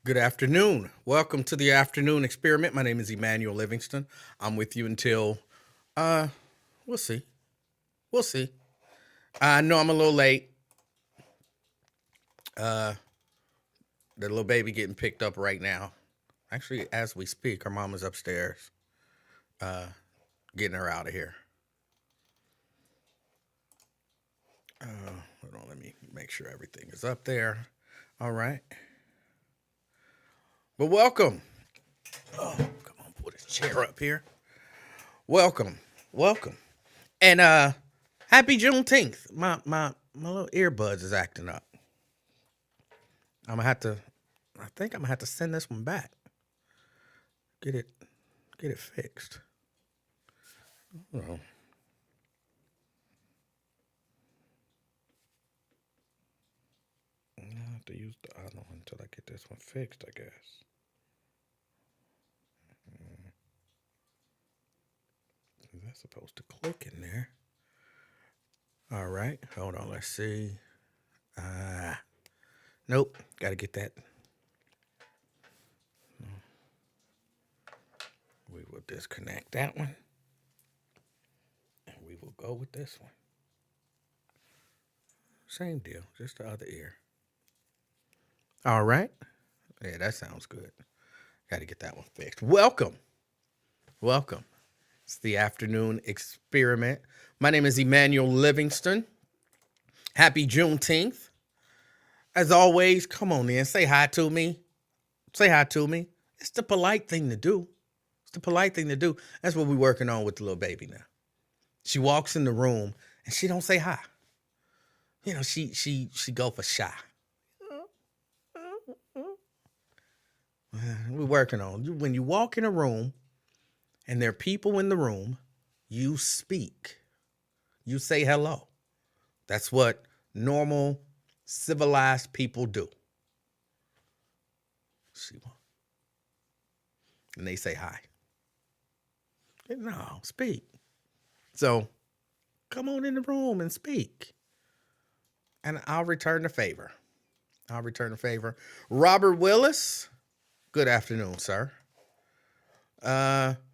Good afternoon. Welcome to the afternoon experiment. My name is Emanuel Livingston. I'm with you until uh we'll see. We'll see. I know I'm a little late. Uh the little baby getting picked up right now. Actually, as we speak, her mom is upstairs, uh, getting her out of here. Hold on, let me make sure everything is up there. All right. But welcome. Oh, come on, put this chair up here. Welcome. Welcome. And happy Juneteenth. My little earbuds is acting up. I'm gonna have to. I think I'm gonna have to send this one back. Get it. Get it fixed. Oh, I have to use the other one until I get this one fixed. I guess. Is that supposed to click in there? All right. Hold on. Let's see. Nope. Got to get that. We will disconnect that one, and we will go with this one. Same deal. Just the other ear. All right. Yeah, that sounds good. Got to get that one fixed. Welcome. Welcome. It's the afternoon experiment. My name is Emanuel Livingston. Happy Juneteenth. As always, come on in. Say hi to me. Say hi to me. It's the polite thing to do. It's the polite thing to do. That's what we're working on with the little baby now. She walks in the room and she don't say hi. You know, she go for shy. We're working on. When you walk in a room and there are people in the room, you speak. You say hello. That's what normal, civilized people do. And they say hi. No, speak. So come on in the room and speak. And I'll return the favor. I'll return the favor. Robert Willis, good afternoon, sir.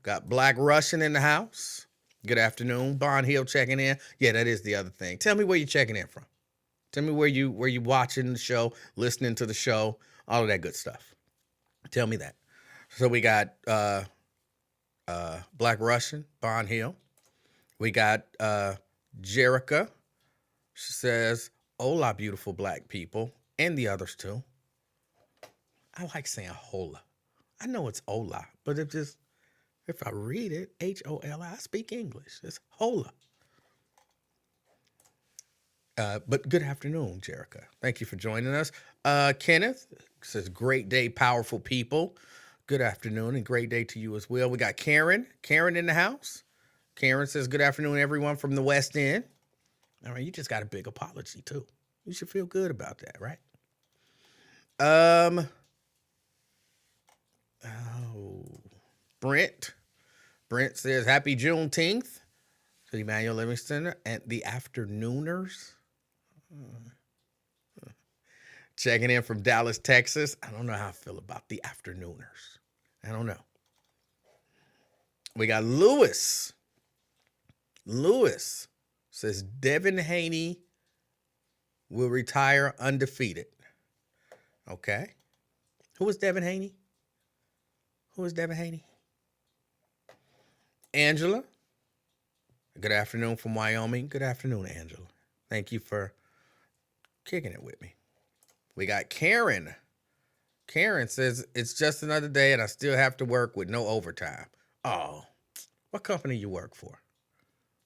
Got Black Russian in the house. Good afternoon. Bond Hill checking in. Yeah, that is the other thing. Tell me where you're checking in from. Tell me where you watching the show, listening to the show, all of that good stuff. Tell me that. So we got Black Russian, Bond Hill. We got Jerica. She says, "Hola, beautiful black people," and the others too. I like saying hola. I know it's hola, but if I read it, HOLA, I speak English. It's hola. But good afternoon, Jerica. Thank you for joining us. Kenneth says, "Great day, powerful people." Good afternoon and great day to you as well. We got Karen. Karen in the house. Karen says, "Good afternoon, everyone from the West End." All right, you just got a big apology too. You should feel good about that, right? Um. Oh, Brent. Brent says, "Happy Juneteenth to Emanuel Livingston and the Afternooners." Checking in from Dallas, Texas. I don't know how I feel about the Afternooners. I don't know. We got Lewis. Lewis says Devin Haney will retire undefeated. Okay. Who is Devin Haney? Who is Devin Haney? Angela. Good afternoon from Wyoming. Good afternoon, Angela. Thank you for kicking it with me. We got Karen. Karen says, "It's just another day and I still have to work with no overtime." Oh, what company you work for?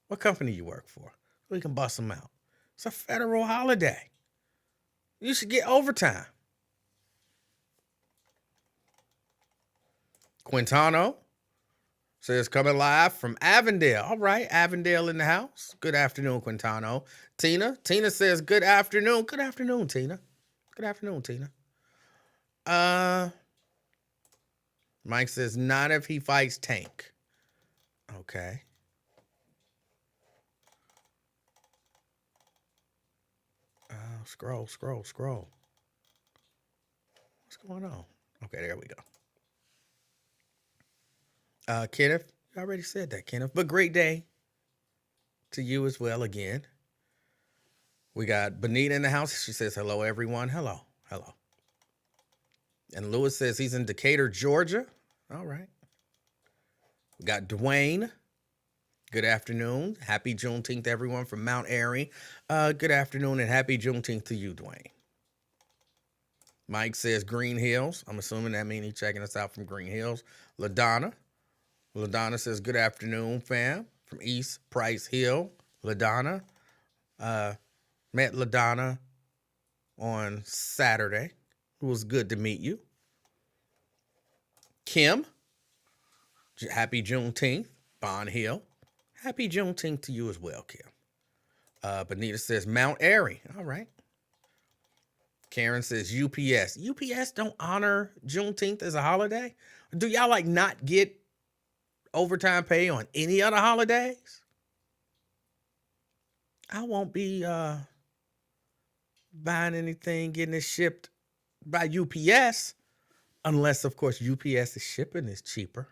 What company you work for? We can bust them out. It's a federal holiday. You should get overtime. Quintano says, "Coming live from Avondale." All right, Avondale in the house. Good afternoon, Quintano. Tina says, "Good afternoon." Good afternoon, Tina. Good afternoon, Tina. Mike says, "Not if he fights Tank." Okay. Scroll. What's going on? Okay, there we go. Kenneth, you already said that, Kenneth. But great day to you as well again. We got Benita in the house. She says, hello, everyone. Hello. Hello. And Lewis says he's in Decatur, Georgia. All right. We got Dwayne. Good afternoon. Happy Juneteenth, everyone from Mount Airy. Good afternoon and happy Juneteenth to you, Dwayne. Mike says Green Hills. I'm assuming that means he's checking us out from Green Hills. LaDonna. LaDonna says, good afternoon, fam, from East Price Hill. LaDonna. Met LaDonna on Saturday. It was good to meet you. Kim. Happy Juneteenth. Bond Hill. Happy Juneteenth to you as well, Kim. Benita says Mount Airy. All right. Karen says UPS. UPS don't honor Juneteenth as a holiday? Do y'all like not get overtime pay on any other holidays? I won't be buying anything, getting it shipped by UPS, unless, of course, UPS's shipping is cheaper.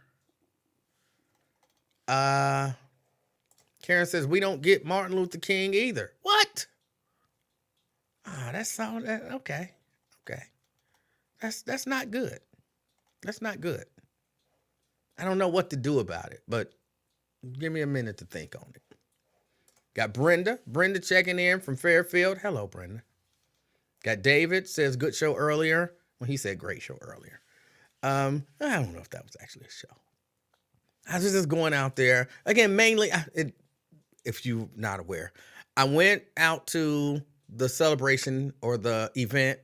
Karen says we don't get Martin Luther King either. What? That sounds okay. Okay, that's not good. That's not good. I don't know what to do about it, but give me a minute to think on it. Got Brenda. Brenda checking in from Fairfield. Hello, Brenda. Got David, says good show earlier. Well, he said great show earlier. I don't know if that was actually a show. I was just going out there. Again, mainly, if you're not aware, I went out to the celebration or the event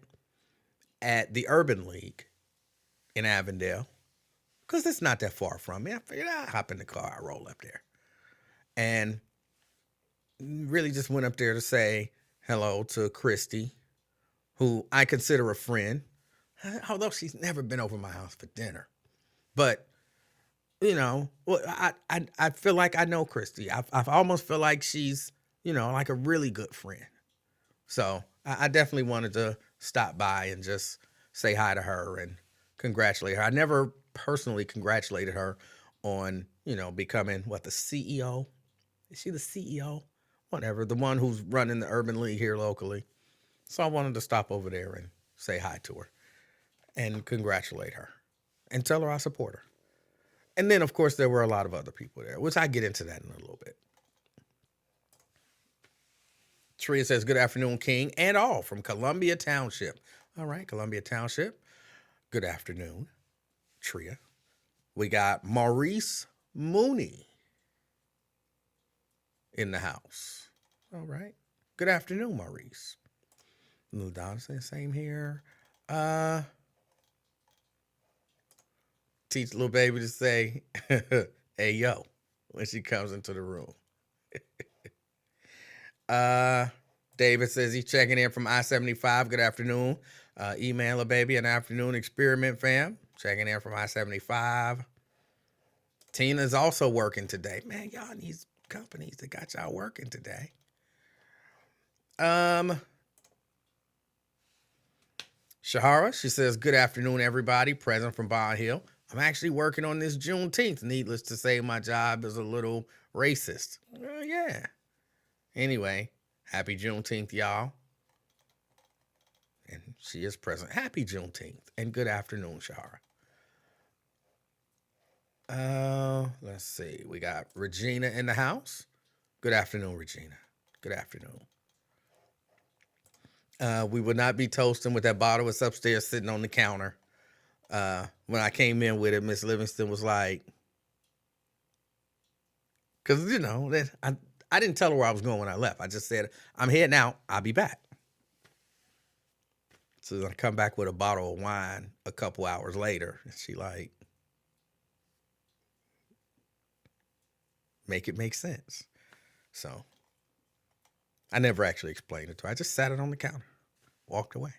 at the Urban League in Avondale, because it's not that far from me. I figured I'd hop in the car, I roll up there. And really just went up there to say hello to Christy, who I consider a friend, although she's never been over my house for dinner. But, you know, well, I feel like I know Christy. I almost feel like she's, you know, like a really good friend. So I definitely wanted to stop by and just say hi to her and congratulate her. I never personally congratulated her on, you know, becoming, the CEO? Is she the CEO? Whatever, the one who's running the Urban League here locally. So I wanted to stop over there and say hi to her and congratulate her and tell her I support her. And then, of course, there were a lot of other people there, which I get into that in a little bit. Tria says, good afternoon, King and all from Columbia Township. All right, Columbia Township. Good afternoon, Tria. We got Maurice Mooney in the house. All right. Good afternoon, Maurice. Little Don says, same here. Teach little baby to say, hey, yo, when she comes into the room. David says he's checking in from I-75. Good afternoon. Emanuel baby, an afternoon experiment fam. Checking in from I-75. Tina's also working today. Man, y'all need companies that got y'all working today. Shahara, she says, good afternoon, everybody. Present from Bond Hill. I'm actually working on this Juneteenth. Needless to say, my job is a little racist. Yeah. Anyway, happy Juneteenth, y'all. And she is present. Happy Juneteenth. And good afternoon, Shahara. Let's see. We got Regina in the house. Good afternoon, Regina. Good afternoon. We would not be toasting with that bottle. It's upstairs sitting on the counter. When I came in with it, Miss Livingston was like, because, you know, I didn't tell her where I was going when I left. I just said, I'm heading out. I'll be back. So I come back with a bottle of wine a couple hours later. And she like, make it make sense. So I never actually explained it to her. I just sat it on the counter, walked away.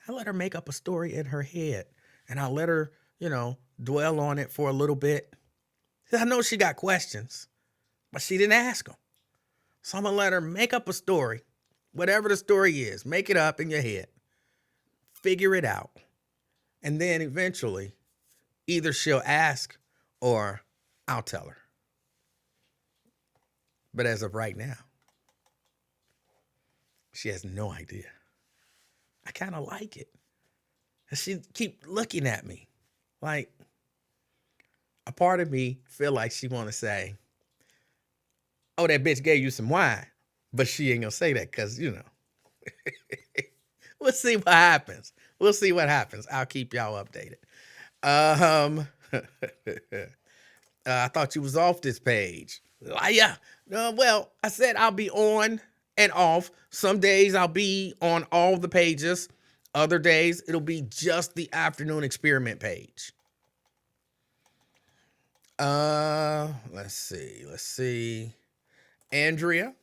I let her make up a story in her head, and I let her, you know, dwell on it for a little bit. I know she got questions, but she didn't ask them. So I'm going to let her make up a story, whatever the story is. Make it up in your head. Figure it out. And then eventually, either she'll ask or I'll tell her. But as of right now, she has no idea. I kind of like it. And she keep looking at me like a part of me feel like she want to say, oh, that bitch gave you some wine. But she ain't going to say that because, we'll see what happens. We'll see what happens. I'll keep y'all updated. I thought you was off this page. Liar. Well, I said I'll be on and off. Some days I'll be on all the pages. Other days it'll be just the afternoon experiment page. Let's see. Andrea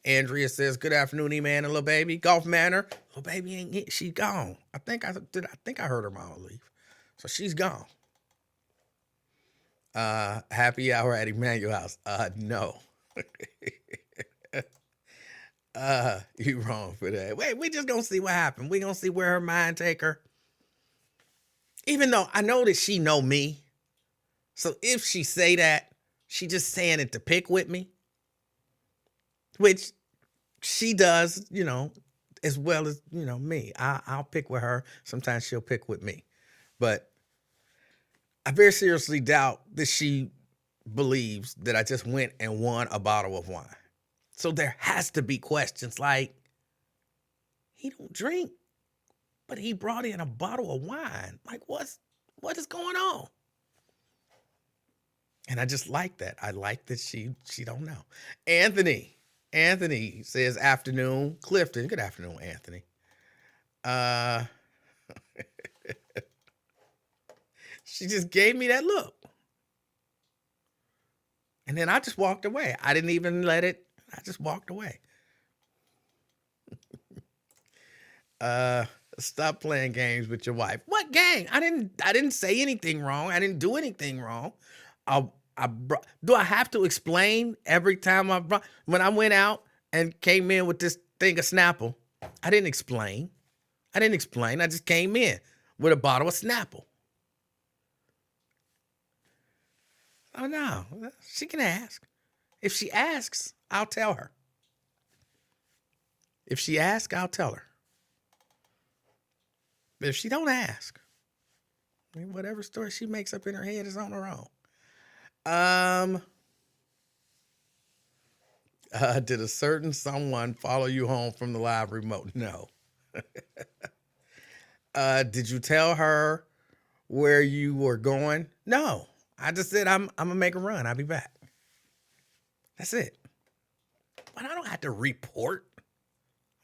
says, good afternoon, E-Man and little baby. Golf Manor. Little baby ain't here. She gone. I think I heard her mom leave. So she's gone. Happy hour at Emanuel house. No. You wrong for that. Wait, we just gonna see what happened. We gonna see where her mind take her. Even though I know that she know me. So if she say that, she just saying it to pick with me. Which she does, as well as, me. I'll pick with her. Sometimes she'll pick with me. But I very seriously doubt that she believes that I just went and won a bottle of wine. So there has to be questions like, he don't drink, but he brought in a bottle of wine. Like, what is going on? And I just like that. I like that she don't know. Anthony says afternoon. Clifton, good afternoon, Anthony. She just gave me that look. And then I just walked away. I didn't even let it. I just walked away. Stop playing games with your wife. What game? I didn't say anything wrong. I didn't do anything wrong. Do I have to explain every time when I went out and came in with this thing of Snapple? I didn't explain. I just came in with a bottle of Snapple. Oh no, she can ask. If she asks, I'll tell her. If she asks, I'll tell her. But if she don't ask, whatever story she makes up in her head is on her own. Did a certain someone follow you home from the live remote? No. Did you tell her where you were going? No. I just said I'm gonna make a run. I'll be back. That's it. But I don't have to report.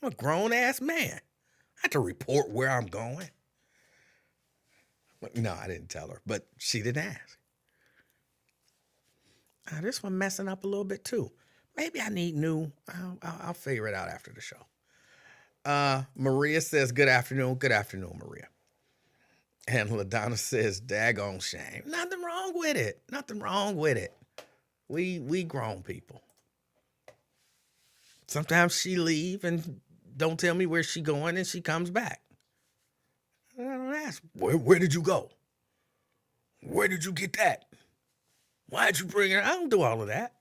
I'm a grown ass man. I have to report where I'm going. No, I didn't tell her, but she didn't ask. This one messing up a little bit too. Maybe I need new. I'll figure it out after the show. Maria says, good afternoon. Good afternoon, Maria. And LaDonna says, daggone shame. Nothing wrong with it. Nothing wrong with it. We grown people. Sometimes she leave and don't tell me where she going and she comes back. I don't ask, where did you go? Where did you get that? Why'd you bring it? I don't do all of that.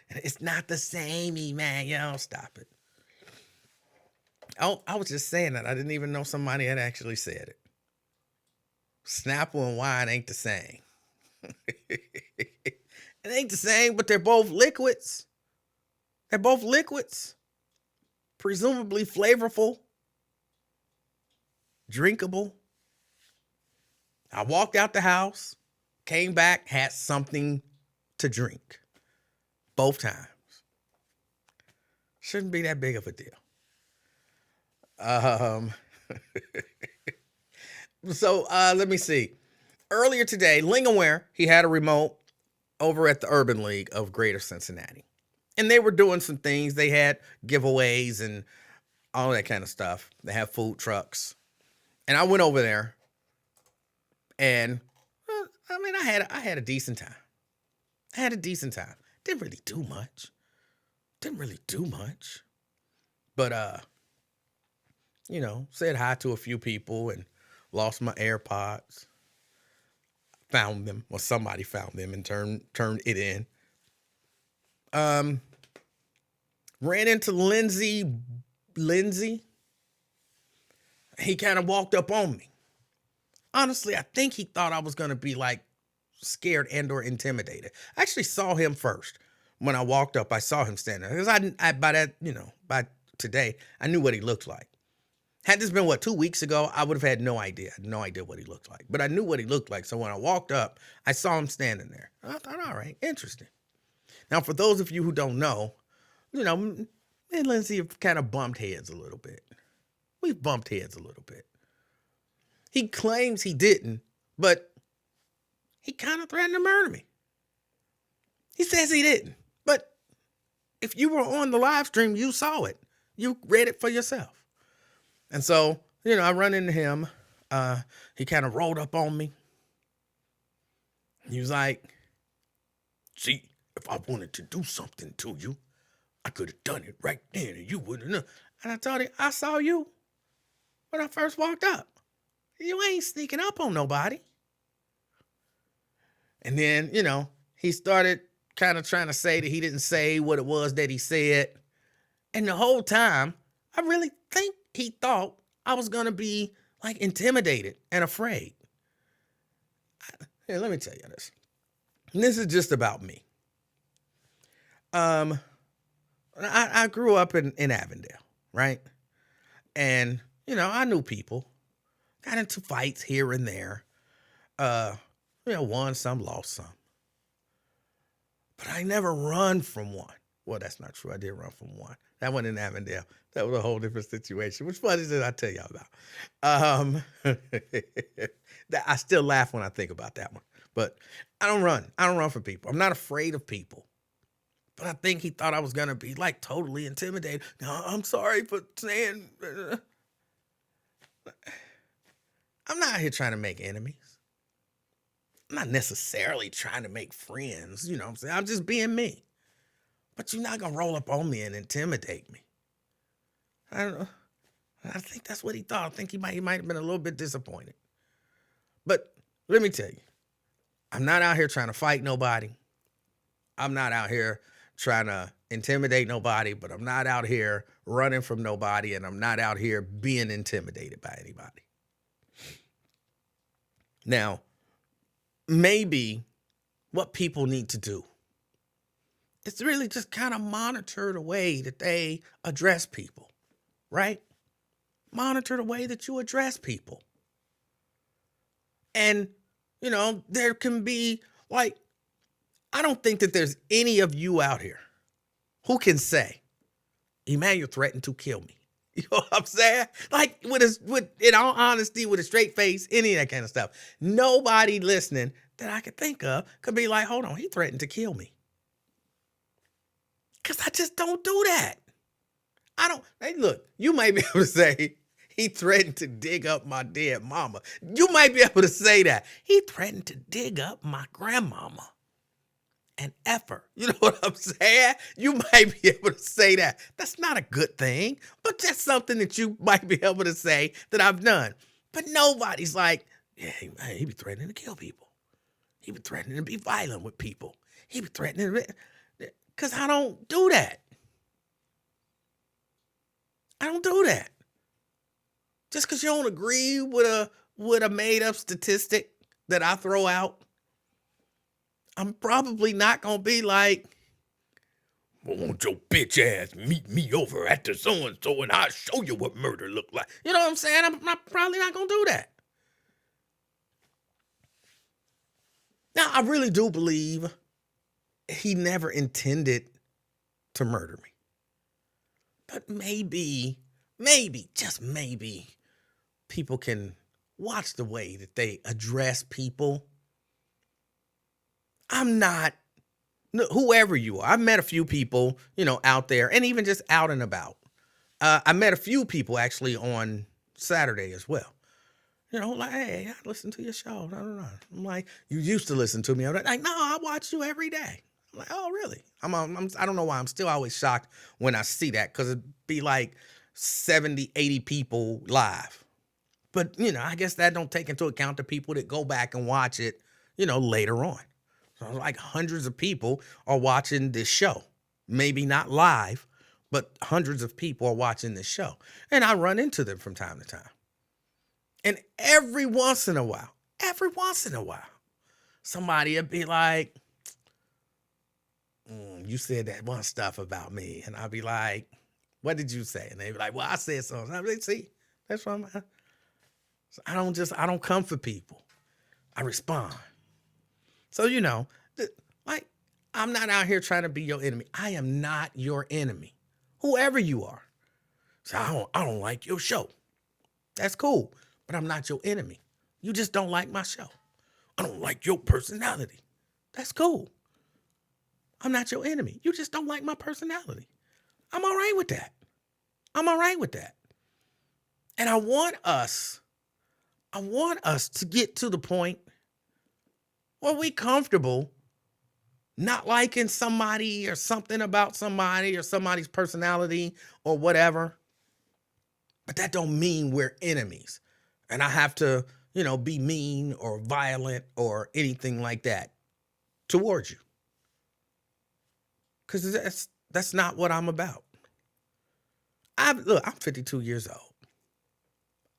And it's not the same, man. Stop it. Oh, I was just saying that. I didn't even know somebody had actually said it. Snapple and wine ain't the same. It ain't the same, but they're both liquids. They're both liquids. Presumably flavorful. Drinkable. I walked out the house, came back, had something to drink. Both times. Shouldn't be that big of a deal. So let me see. Earlier today, Lingaware, he had a remote over at the Urban League of Greater Cincinnati. And they were doing some things. They had giveaways and all that kind of stuff. They have food trucks. And I went over there. And I had a decent time. Didn't really do much. But said hi to a few people and lost my AirPods. Found them, or somebody found them and turned it in. Um, Ran into Lindsay. He kind of walked up on me. Honestly, I think he thought I was gonna be like scared and or intimidated. I actually saw him first. When I walked up, I saw him standing there. Because by today, I knew what he looked like. Had this been 2 weeks ago, I would have had no idea. I had no idea what he looked like. But I knew what he looked like. So when I walked up, I saw him standing there. I thought, all right, interesting. Now, for those of you who don't know, me and Lindsay have kind of bumped heads a little bit. We've bumped heads a little bit. He claims he didn't, but he kind of threatened to murder me. He says he didn't. But if you were on the live stream, you saw it. You read it for yourself. And so, I run into him. He kind of rolled up on me. He was like, see, if I wanted to do something to you, I could have done it right then and you wouldn't know. And I told him, I saw you when I first walked up. You ain't sneaking up on nobody. And then, he started kind of trying to say that he didn't say what it was that he said. And the whole time, I really think he thought I was going to be like intimidated and afraid. Here, let me tell you this. And this is just about me. I grew up in Avondale, right? And, I knew people. Got into fights here and there. Won some, lost some. But I never run from one. Well, that's not true. I did run from one. That one in Avondale. That was a whole different situation. Which one is it I tell y'all about? I still laugh when I think about that one. But I don't run. I don't run from people. I'm not afraid of people. But I think he thought I was going to be like totally intimidated. No, I'm sorry for saying. I'm not out here trying to make enemies. I'm not necessarily trying to make friends. You know what I'm saying? I'm just being me. But you're not going to roll up on me and intimidate me. I don't know. I think that's what he thought. I think he might have been a little bit disappointed. But let me tell you, I'm not out here trying to fight nobody. I'm not out here trying to intimidate nobody, but I'm not out here running from nobody, and I'm not out here being intimidated by anybody. Now, maybe what people need to do is really just kind of monitor the way that they address people, right? Monitor the way that you address people. And, there can be like, I don't think that there's any of you out here who can say, Emanuel threatened to kill me. You know what I'm saying? Like, in all honesty, with a straight face, any of that kind of stuff. Nobody listening that I could think of could be like, hold on, he threatened to kill me. Because I just don't do that. Hey, look, you might be able to say, he threatened to dig up my dead mama. You might be able to say that. He threatened to dig up my grandmama and F her. You know what I'm saying? You might be able to say that. That's not a good thing, but just something that you might be able to say that I've done. But nobody's like, yeah, he be threatening to kill people. He be threatening to be violent with people. He be threatening because I don't do that. I don't do that. Just because you don't agree with a made up statistic that I throw out, I'm probably not going to be like, well, won't your bitch ass meet me over at the so-and-so and I'll show you what murder look like. You know what I'm saying? I'm probably not going to do that. Now, I really do believe he never intended to murder me. But maybe, just maybe, people can watch the way that they address people. I'm not, whoever you are. I've met a few people, out there and even just out and about. I met a few people actually on Saturday as well. Like, hey, I listen to your show. No. I'm like, you used to listen to me. I'm like, no, I watch you every day. I'm like, oh, really? I don't know why I'm still always shocked when I see that, because it'd be like 70, 80 people live. But, I guess that don't take into account the people that go back and watch it, later on. So like hundreds of people are watching this show. Maybe not live, but hundreds of people are watching this show. And I run into them from time to time. And every once in a while, somebody would be like, you said that one stuff about me. And I'll be like, what did you say? And they be like, well, I said something. I'm like, see, that's what I don't come for people. I respond. So, like, I'm not out here trying to be your enemy. I am not your enemy, whoever you are. So I don't like your show. That's cool, but I'm not your enemy. You just don't like my show. I don't like your personality. That's cool. I'm not your enemy. You just don't like my personality. I'm all right with that. And I want us to get to the point where we comfortable not liking somebody or something about somebody or somebody's personality or whatever. But that don't mean we're enemies. And I have to, be mean or violent or anything like that towards you. Because that's not what I'm about. I'm 52 years old.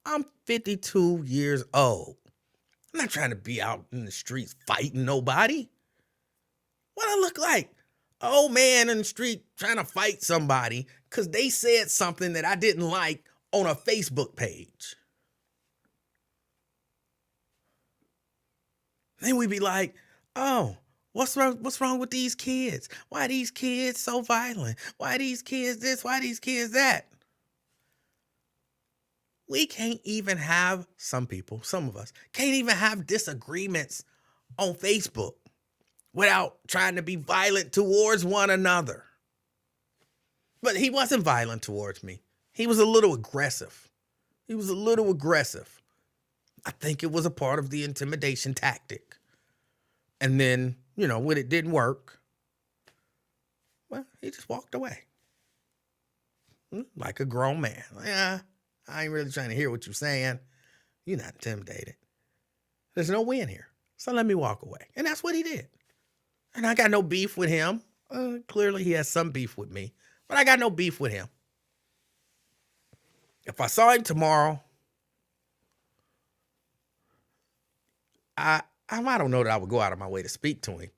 I'm not trying to be out in the streets fighting nobody. What I look like? Old man in the street trying to fight somebody because they said something that I didn't like on a Facebook page. Then we be like, oh, what's wrong with these kids? Why these kids so violent? Why these kids this? Why these kids that? We can't even have, some of us, can't even have disagreements on Facebook without trying to be violent towards one another. But he wasn't violent towards me. He was a little aggressive. I think it was a part of the intimidation tactic. And then, when it didn't work, well, he just walked away. Like a grown man. Yeah, I ain't really trying to hear what you're saying. You're not intimidated. There's no win here. So let me walk away. And that's what he did. And I got no beef with him. Clearly he has some beef with me. But I got no beef with him. If I saw him tomorrow, I don't know that I would go out of my way to speak to him.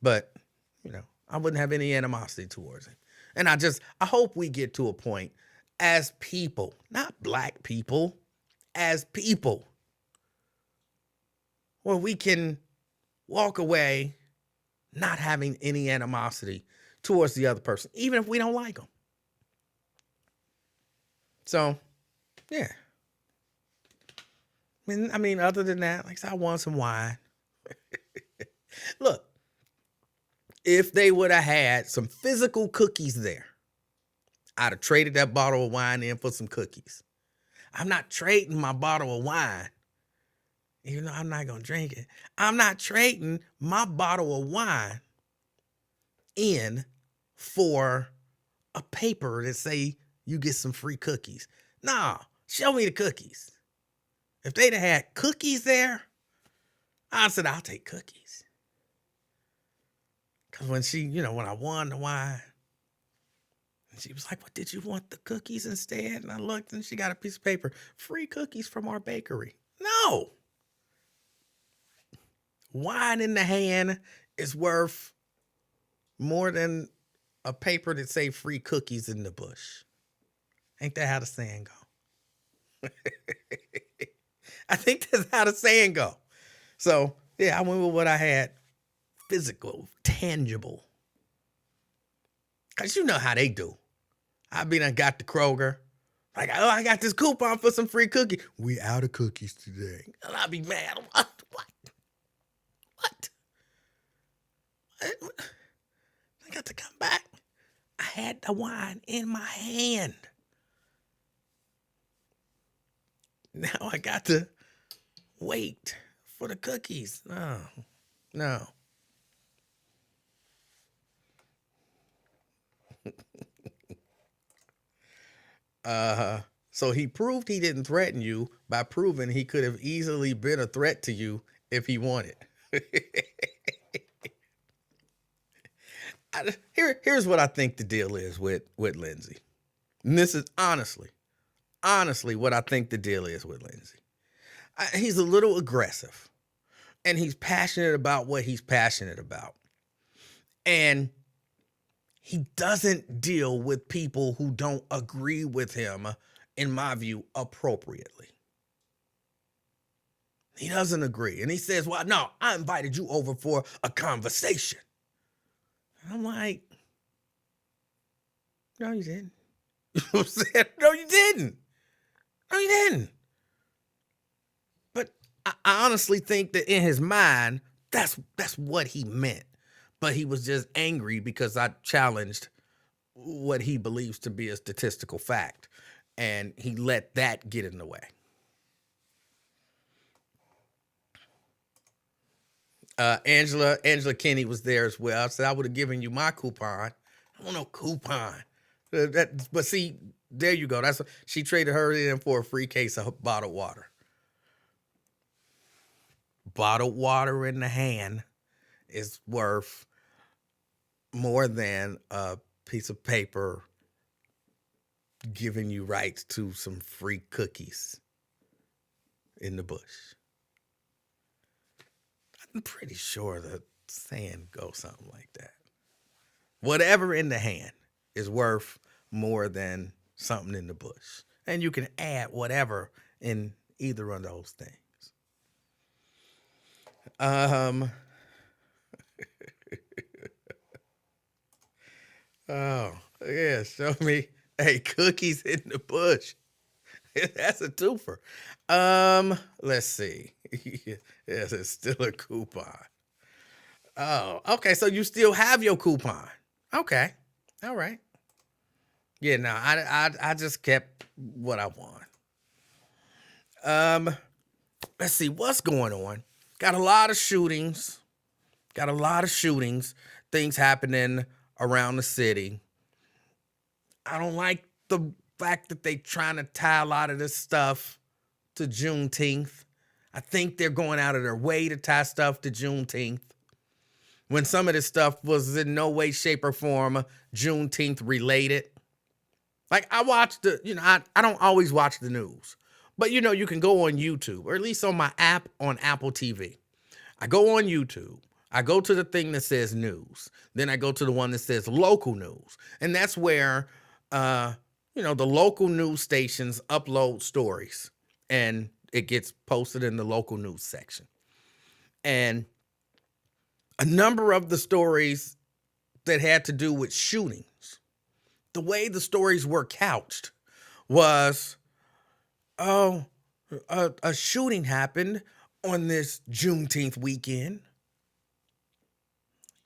But, I wouldn't have any animosity towards him. And I hope we get to a point as people, not black people, as people, where we can walk away not having any animosity towards the other person, even if we don't like them. So, yeah. I mean, other than that, like I said, I want some wine. Look, if they would have had some physical cookies there, I'd have traded that bottle of wine in for some cookies. I'm not trading my bottle of wine, even though I'm not going to drink it. I'm not trading my bottle of wine in for a paper that say you get some free cookies. Nah, show me the cookies. If they'd have had cookies there, I said, I'll take cookies. Because when I won the wine, and she was like, what, did you want the cookies instead? And I looked and she got a piece of paper. Free cookies from our bakery. No. Wine in the hand is worth more than a paper that say free cookies in the bush. Ain't that how the saying go? I think that's how the saying go. So, yeah, I went with what I had. Physical, tangible. Because you know how they do. I got the Kroger. Like, oh, I got this coupon for some free cookies. We out of cookies today. And I'll be mad. What? I got to come back. I had the wine in my hand. Now I got to wait for the cookies. No. So he proved he didn't threaten you by proving he could have easily been a threat to you if he wanted. Here's what I think the deal is with Lindsay. And this is honestly what I think the deal is with Lindsay. He's a little aggressive and he's passionate about what he's passionate about. And he doesn't deal with people who don't agree with him, in my view, appropriately. He doesn't agree. And he says, well, no, I invited you over for a conversation. And I'm like, no, you didn't. You know what I'm saying? No, you didn't. No, you didn't. But I honestly think that in his mind, that's what he meant. But he was just angry because I challenged what he believes to be a statistical fact. And he let that get in the way. Angela Kinney was there as well. I said, I would have given you my coupon. I want no coupon. But see, there you go. She traded her in for a free case of bottled water. Bottled water in the hand is worth more than a piece of paper giving you rights to some free cookies in the bush. I'm pretty sure the saying goes something like that. Whatever in the hand is worth more than something in the bush. And you can add whatever in either of those things. Oh, yeah, show me. Hey, cookies in the bush. That's a twofer. Let's see. Yes, it's still a coupon. Oh, okay. So you still have your coupon. Okay. All right. Yeah, no, I just kept what I want. Let's see what's going on. Got a lot of shootings. Things happening around the city. I don't like the fact that they trying to tie a lot of this stuff to Juneteenth. I think they're going out of their way to tie stuff to Juneteenth, when some of this stuff was in no way, shape, or form Juneteenth related. Like I watched I don't always watch the news, but you can go on YouTube, or at least on my app on Apple TV. I go on YouTube. I go to the thing that says news. Then I go to the one that says local news. And that's where, the local news stations upload stories and it gets posted in the local news section. And a number of the stories that had to do with shootings, the way the stories were couched was, a shooting happened on this Juneteenth weekend.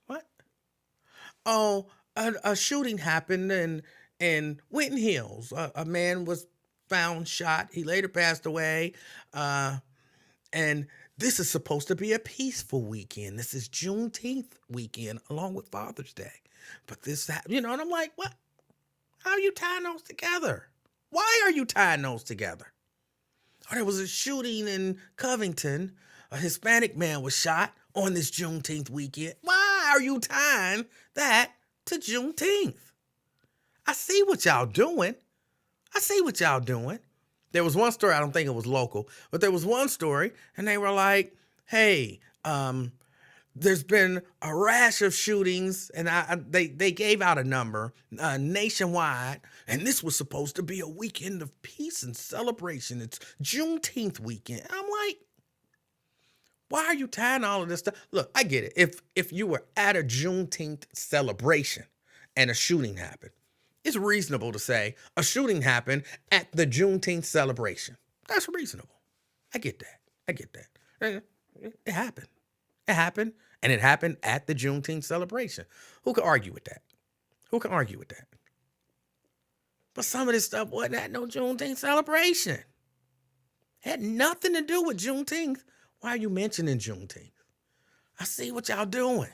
What? Oh, a shooting happened in Winton Hills. A man was found shot. He later passed away. And this is supposed to be a peaceful weekend. This is Juneteenth weekend along with Father's Day. But this, and I'm like, what? How are you tying those together? Why are you tying those together? Or there was a shooting in Covington. A Hispanic man was shot on this Juneteenth weekend. Why are you tying that to Juneteenth? I see what y'all doing. There was one story, I don't think it was local, but there was one story, and they were like, hey, there's been a rash of shootings, and they gave out a number nationwide, and this was supposed to be a weekend of peace and celebration. It's Juneteenth weekend. And I'm like, why are you tying all of this stuff? Look, I get it. If you were at a Juneteenth celebration and a shooting happened, it's reasonable to say a shooting happened at the Juneteenth celebration. That's reasonable. I get that. It happened. And it happened at the Juneteenth celebration. Who can argue with that? But some of this stuff wasn't at no Juneteenth celebration. Had nothing to do with Juneteenth. Why are you mentioning Juneteenth? I see what y'all doing.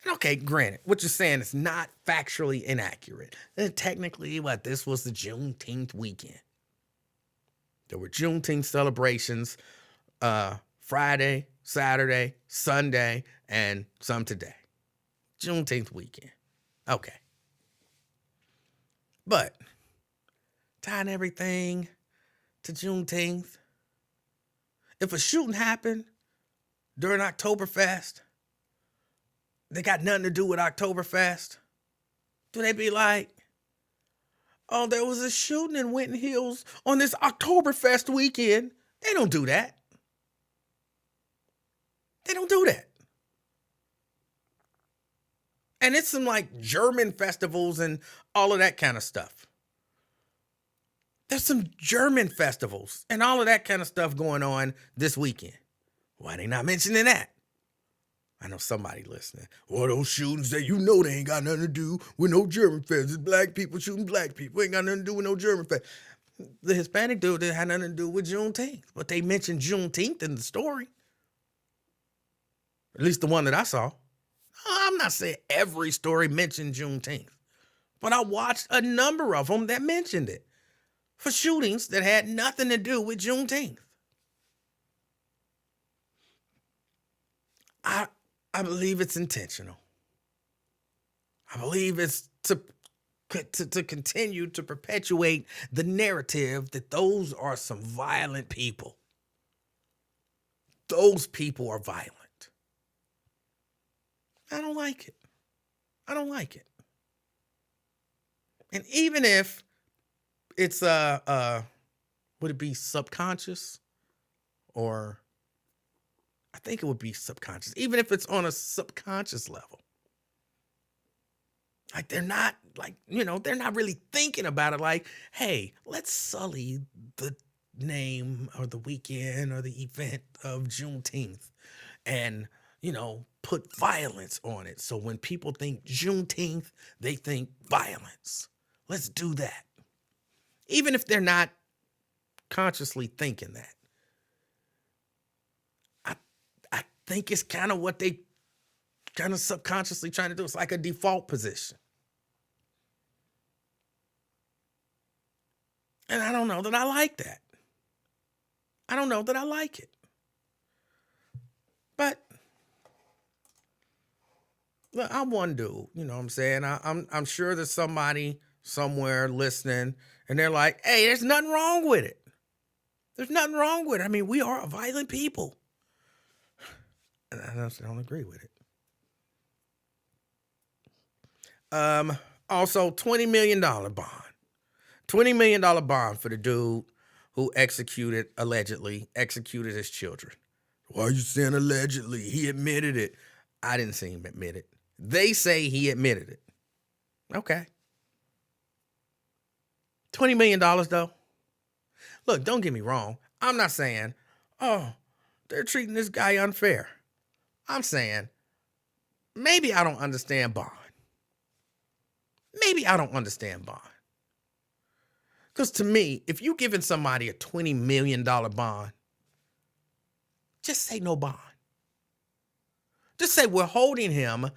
And okay, granted, what you're saying is not factually inaccurate. And technically, this was the Juneteenth weekend. There were Juneteenth celebrations Friday, Saturday, Sunday, and some today. Juneteenth weekend. Okay. But tying everything to Juneteenth, if a shooting happened during Oktoberfest, they got nothing to do with Oktoberfest, do they be like, oh, there was a shooting in Winton Hills on this Oktoberfest weekend? They don't do that. They don't do that. And it's some like German festivals and all of that kind of stuff. There's some German festivals and all of that kind of stuff going on this weekend. Why they not mentioning that? I know somebody listening. Well, those shootings that you know they ain't got nothing to do with no German fest. It's black people shooting black people. Ain't got nothing to do with no German fest. The Hispanic dude didn't have nothing to do with Juneteenth, but they mentioned Juneteenth in the story. At least the one that I saw. I'm not saying every story mentioned Juneteenth, but I watched a number of them that mentioned it for shootings that had nothing to do with Juneteenth. I believe it's intentional. I believe it's to continue to perpetuate the narrative that those are some violent people. Those people are violent. I don't like it. I don't like it. And even if it's would it be subconscious, or I think it would be subconscious, even if it's on a subconscious level. Like they're not they're not really thinking about it like, hey, let's sully the name or the weekend or the event of Juneteenth and, put violence on it. So when people think Juneteenth, they think violence. Let's do that. Even if they're not consciously thinking that. I think it's kind of what they kind of subconsciously trying to do. It's like a default position. And I don't know that I like that. I don't know that I like it. But look, I'm one dude, you know what I'm saying? I'm sure there's somebody somewhere listening and they're like, hey, there's nothing wrong with it. There's nothing wrong with it. I mean, we are a violent people. And I don't agree with it. Also, $20 million bond. $20 million bond for the dude who allegedly executed his children. Why are you saying allegedly? He admitted it. I didn't see him admit it. They say he admitted it. Okay. $20 million though. Look, don't get me wrong. I'm not saying, oh, they're treating this guy unfair. I'm saying, maybe I don't understand bond. Maybe I don't understand bond. Because to me, if you're giving somebody a $20 million bond, just say no bond. Just say we're holding him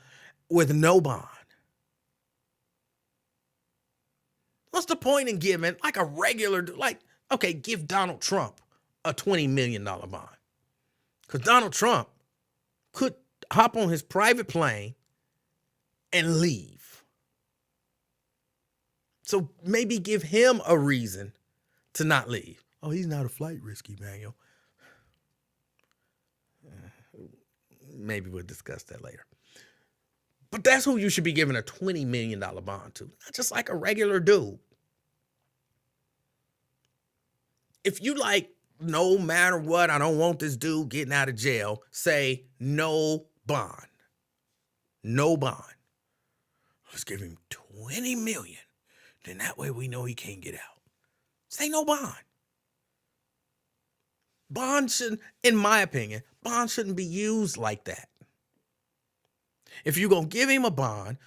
with no bond. What's the point in giving like a regular, okay, give Donald Trump a $20 million bond. Because Donald Trump could hop on his private plane and leave. So maybe give him a reason to not leave. Oh, he's not a flight risk, Emanuel. Maybe we'll discuss that later. But that's who you should be giving a $20 million bond to. Not just like a regular dude. If you no matter what, I don't want this dude getting out of jail, say no bond. No bond. Let's give him $20 million. Then that way we know he can't get out. Say no bond. Bond shouldn't, in my opinion, bond shouldn't be used like that. If you're going to give him a bond,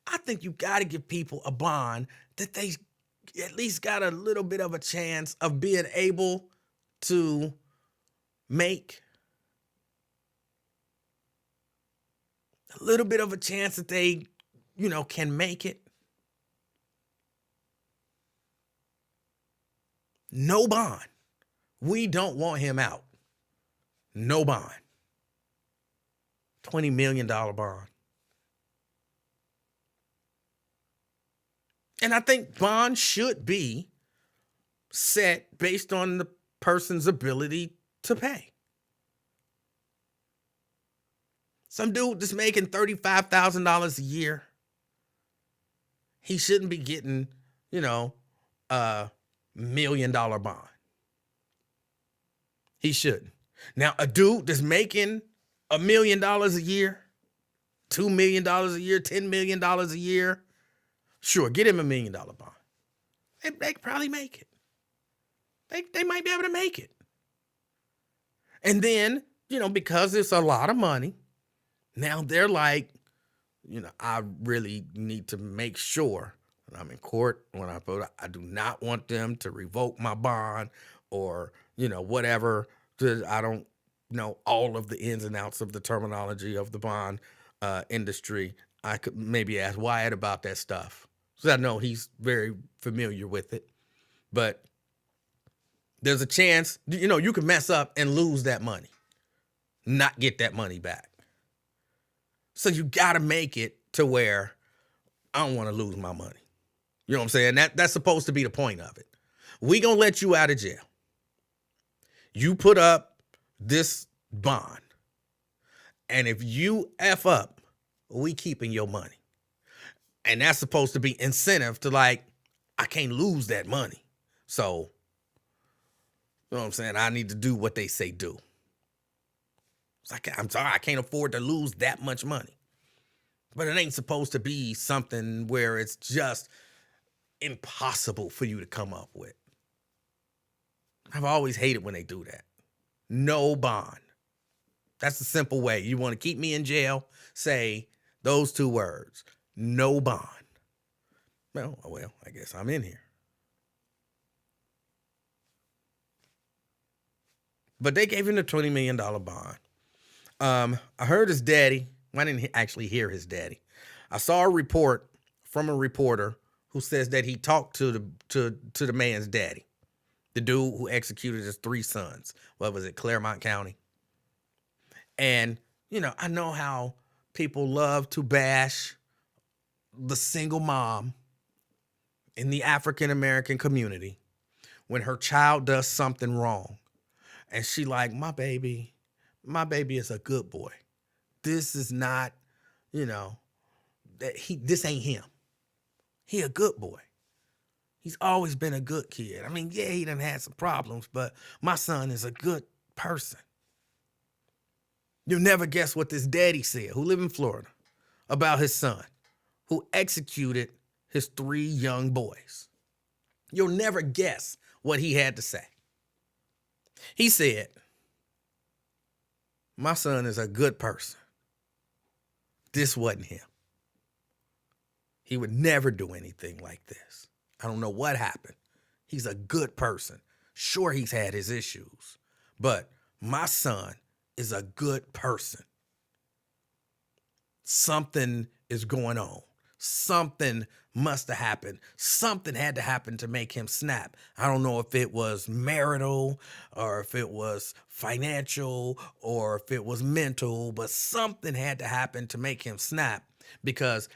I think you got to give people a bond that they at least got a little bit of a chance of being able to make. a little bit of a chance that they, can make it. No bond. We don't want him out. No bond. $20 million bond. And I think bond should be set based on the person's ability to pay. Some dude that's making $35,000 a year, he shouldn't be getting, a $1 million bond. He shouldn't. Now, a dude that's making $1 million a year, $2 million a year, $10 million a year, sure, get him $1 million bond. They could probably make it. They might be able to make it. And then, because it's a lot of money, now they're like, I really need to make sure when I'm in court, when I vote, I do not want them to revoke my bond or, whatever. I don't know all of the ins and outs of the terminology of the bond industry. I could maybe ask Wyatt about that stuff. So I know he's very familiar with it. But there's a chance, you can mess up and lose that money, not get that money back. So you got to make it to where I don't want to lose my money. You know what I'm saying? That's supposed to be the point of it. We going to let you out of jail. You put up this bond. And if you F up, we keeping your money. And that's supposed to be incentive to I can't lose that money. So, you know what I'm saying? I need to do what they say do. I'm sorry, I can't afford to lose that much money. But it ain't supposed to be something where it's just impossible for you to come up with. I've always hated when they do that. No bond. That's the simple way. You want to keep me in jail? Say those two words. No bond. Well, I guess I'm in here. But they gave him the $20 million bond. I heard his daddy. I didn't actually hear his daddy. I saw a report from a reporter who says that he talked to the man's daddy, the dude who executed his 3 sons. What was it, Claremont County? And, I know how people love to bash the single mom in the African-American community when her child does something wrong. And she like, my baby is a good boy. This is not, this ain't him. He a good boy. He's always been a good kid. I mean, yeah, he done had some problems, but my son is a good person. You'll never guess what this daddy said, who lived in Florida, about his son, who executed his 3 young boys. You'll never guess what he had to say. He said, my son is a good person. This wasn't him. He would never do anything like this. I don't know what happened. He's a good person. Sure, he's had his issues, but my son is a good person. Something is going on. Something must have happened. Something had to happen to make him snap. I don't know if it was marital or if it was financial or if it was mental, but something had to happen to make him snap, because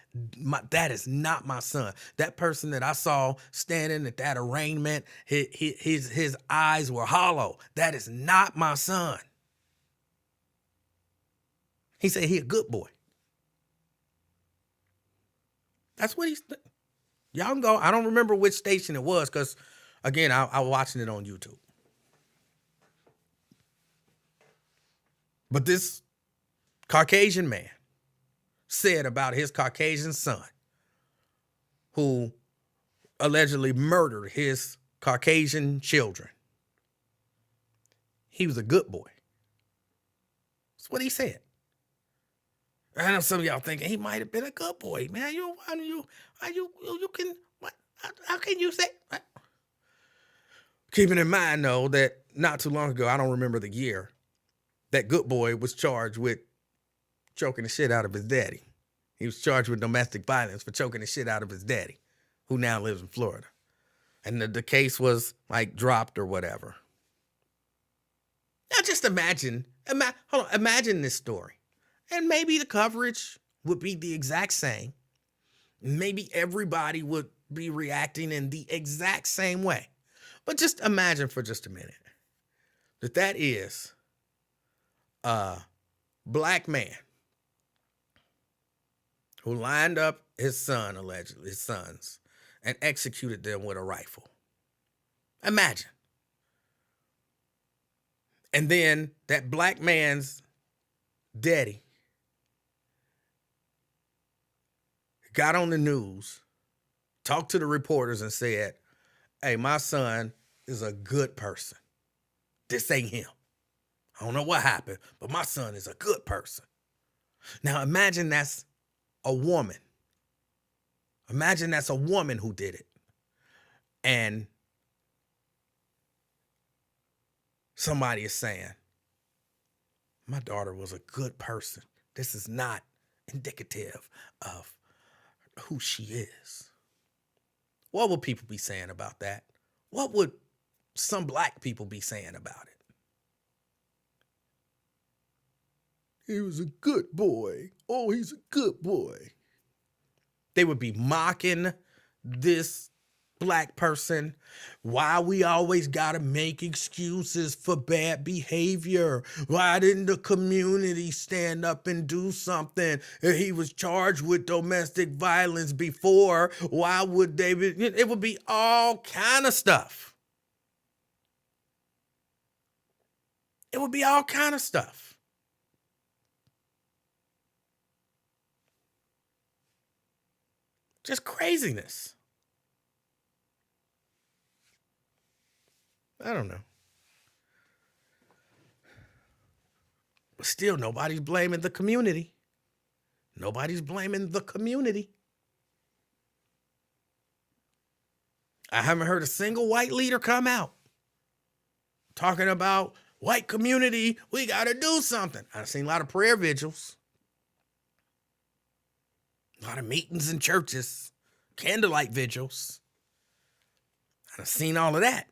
that is not my son. That person that I saw standing at that arraignment, his eyes were hollow. That is not my son. He said he a good boy. That's what y'all can go. I don't remember which station it was because, again, I was watching it on YouTube. But this Caucasian man said about his Caucasian son, who allegedly murdered his Caucasian children, he was a good boy. That's what he said. I know some of y'all thinking he might have been a good boy, man. How can you say? What? Keeping in mind, though, that not too long ago, I don't remember the year, that good boy was charged with choking the shit out of his daddy. He was charged with domestic violence for choking the shit out of his daddy, who now lives in Florida. And the case was like dropped or whatever. Now just imagine this story. And maybe the coverage would be the exact same. Maybe everybody would be reacting in the exact same way. But just imagine for just a minute that is a black man who lined up his sons, and executed them with a rifle. Imagine. And then that black man's daddy got on the news, talked to the reporters and said, hey, my son is a good person. This ain't him. I don't know what happened, but my son is a good person. Now imagine that's a woman. Imagine that's a woman who did it. And somebody is saying, my daughter was a good person. This is not indicative of who she is. What would people be saying about that? What would some black people be saying about it? He was a good boy. Oh, he's a good boy. They would be mocking this black person. Why we always gotta make excuses for bad behavior? Why didn't the community stand up and do something? He was charged with domestic violence before. Why would they be? It would be all kind of stuff. It would be all kind of stuff. Just craziness. I don't know. But still, nobody's blaming the community. Nobody's blaming the community. I haven't heard a single white leader come out talking about white community, we got to do something. I've seen a lot of prayer vigils. A lot of meetings in churches, candlelight vigils. I've seen all of that.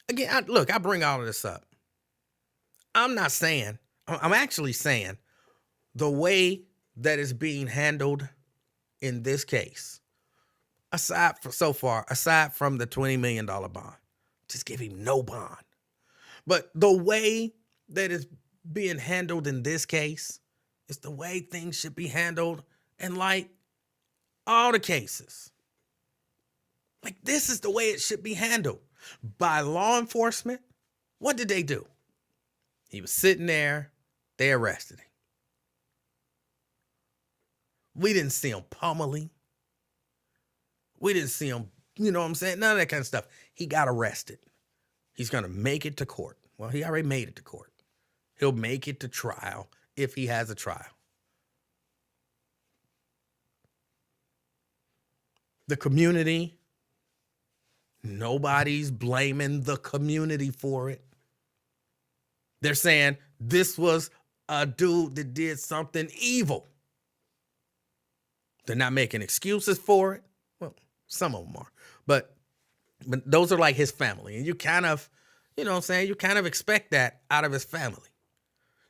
Again, I bring all of this up. I'm actually saying the way that is being handled in this case, aside from the $20 million bond, just give him no bond. But the way that is being handled in this case is the way things should be handled in like all the cases. Like this is the way it should be handled by law enforcement. What did they do? He was sitting there. They arrested him. We didn't see him pummeling. We didn't see him, you know what I'm saying? None of that kind of stuff. He got arrested. He's going to make it to court. Well, he already made it to court. He'll make it to trial if he has a trial. The community, nobody's blaming the community for it. They're saying this was a dude that did something evil. They're not making excuses for it. Well, some of them are. But those are like his family. And you kind of, you know what I'm saying? You kind of expect that out of his family.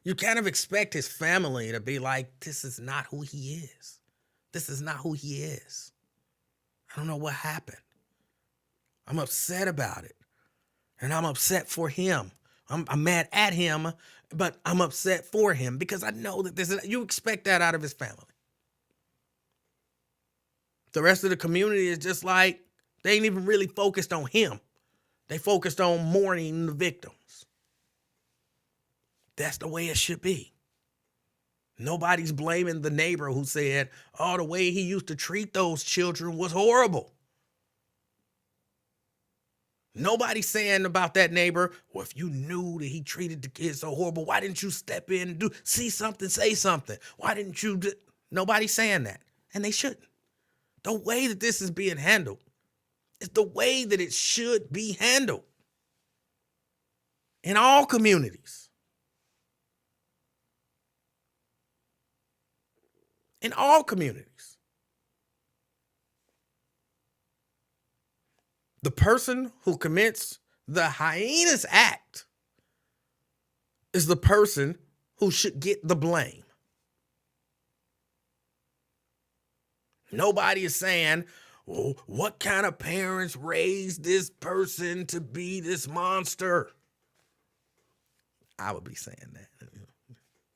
You kind of expect his family to be like, this is not who he is. This is not who he is. I don't know what happened. I'm upset about it. And I'm upset for him. I'm mad at him, but I'm upset for him because I know that you expect that out of his family. The rest of the community is just like, they ain't even really focused on him. They focused on mourning the victims. That's the way it should be. Nobody's blaming the neighbor who said, oh, the way he used to treat those children was horrible. Nobody's saying about that neighbor, well, if you knew that he treated the kids so horrible, why didn't you step in and see something, say something? Why didn't you? Nobody's saying that. And they shouldn't. The way that this is being handled It's the way that it should be handled in all communities. In all communities. The person who commits the heinous act is the person who should get the blame. Nobody is saying, well, what kind of parents raised this person to be this monster? I would be saying that.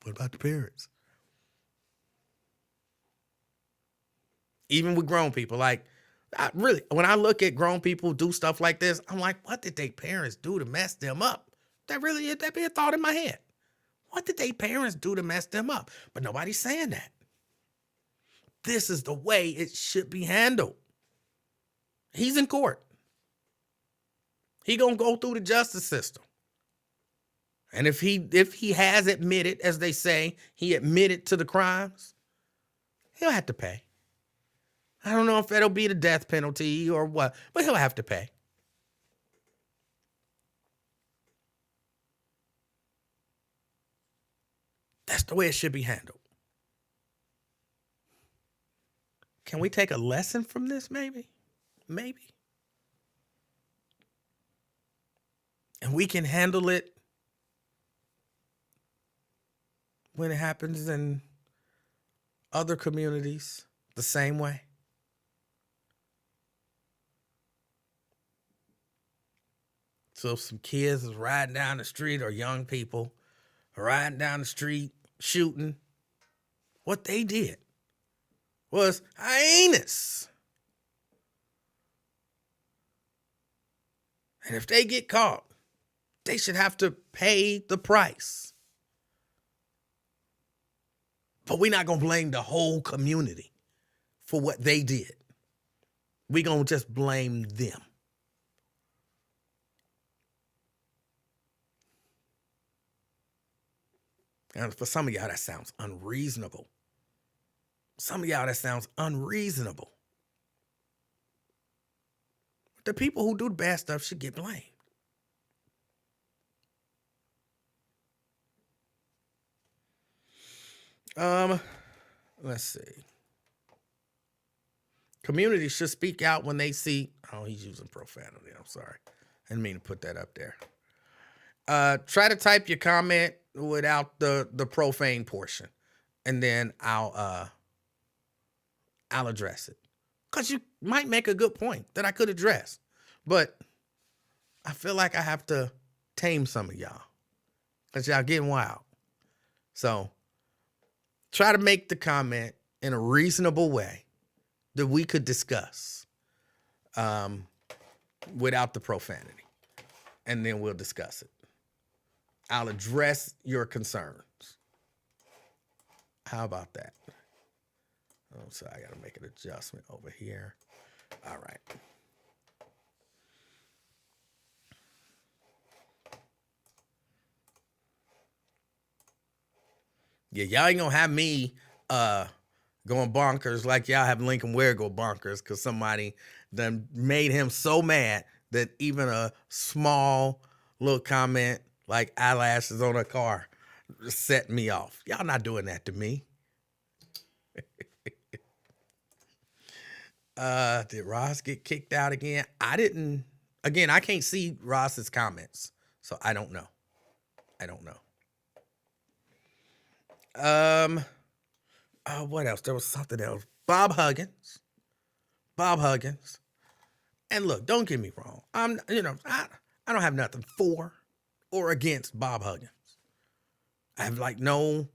What about the parents? Even with grown people, like, when I look at grown people do stuff like this, I'm like, what did their parents do to mess them up? That be a thought in my head. What did their parents do to mess them up? But nobody's saying that. This is the way it should be handled. He's in court. He gonna go through the justice system. And if he has admitted, as they say, he admitted to the crimes, he'll have to pay. I don't know if that'll be the death penalty or what, but he'll have to pay. That's the way it should be handled. Can we take a lesson from this, maybe? Maybe. And we can handle it when it happens in other communities the same way. So if some kids is riding down the street, or young people riding down the street shooting, what they did was heinous. And if they get caught, they should have to pay the price. But we're not going to blame the whole community for what they did. We're going to just blame them. And for some of y'all, that sounds unreasonable. Some of y'all, that sounds unreasonable. The people who do the bad stuff should get blamed. Let's see. Communities should speak out when they see. Oh, he's using profanity. I'm sorry. I didn't mean to put that up there. Try to type your comment without the profane portion, and then I'll address it. Because you might make a good point that I could address, but I feel like I have to tame some of y'all because y'all getting wild. So try to make the comment in a reasonable way that we could discuss without the profanity, and then we'll discuss it. I'll address your concerns. How about that? Oh, so I got to make an adjustment over here. All right. Yeah, y'all ain't gonna have me going bonkers like y'all have Lincoln Ware go bonkers because somebody done made him so mad that even a small little comment like eyelashes on a car set me off. Y'all not doing that to me. Did Ross get kicked out again? I didn't. Again, I can't see Ross's comments, so I don't know. What else? There was something else. Bob Huggins. And look, don't get me wrong. I don't have nothing for or against Bob Huggins. I have no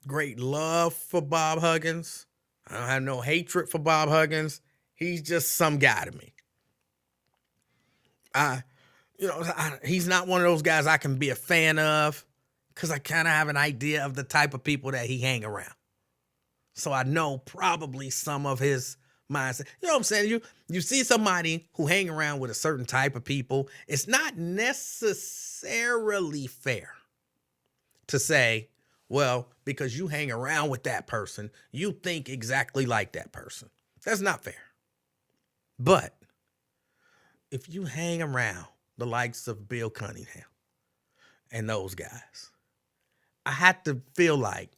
great love for Bob Huggins. I don't have no hatred for Bob Huggins. He's just some guy to me. He's not one of those guys I can be a fan of because I kind of have an idea of the type of people that he hang around. So I know probably some of his mindset. You know what I'm saying? You see somebody who hang around with a certain type of people, it's not necessarily fair to say, well, because you hang around with that person, you think exactly like that person. That's not fair. But if you hang around the likes of Bill Cunningham and those guys, I had to feel like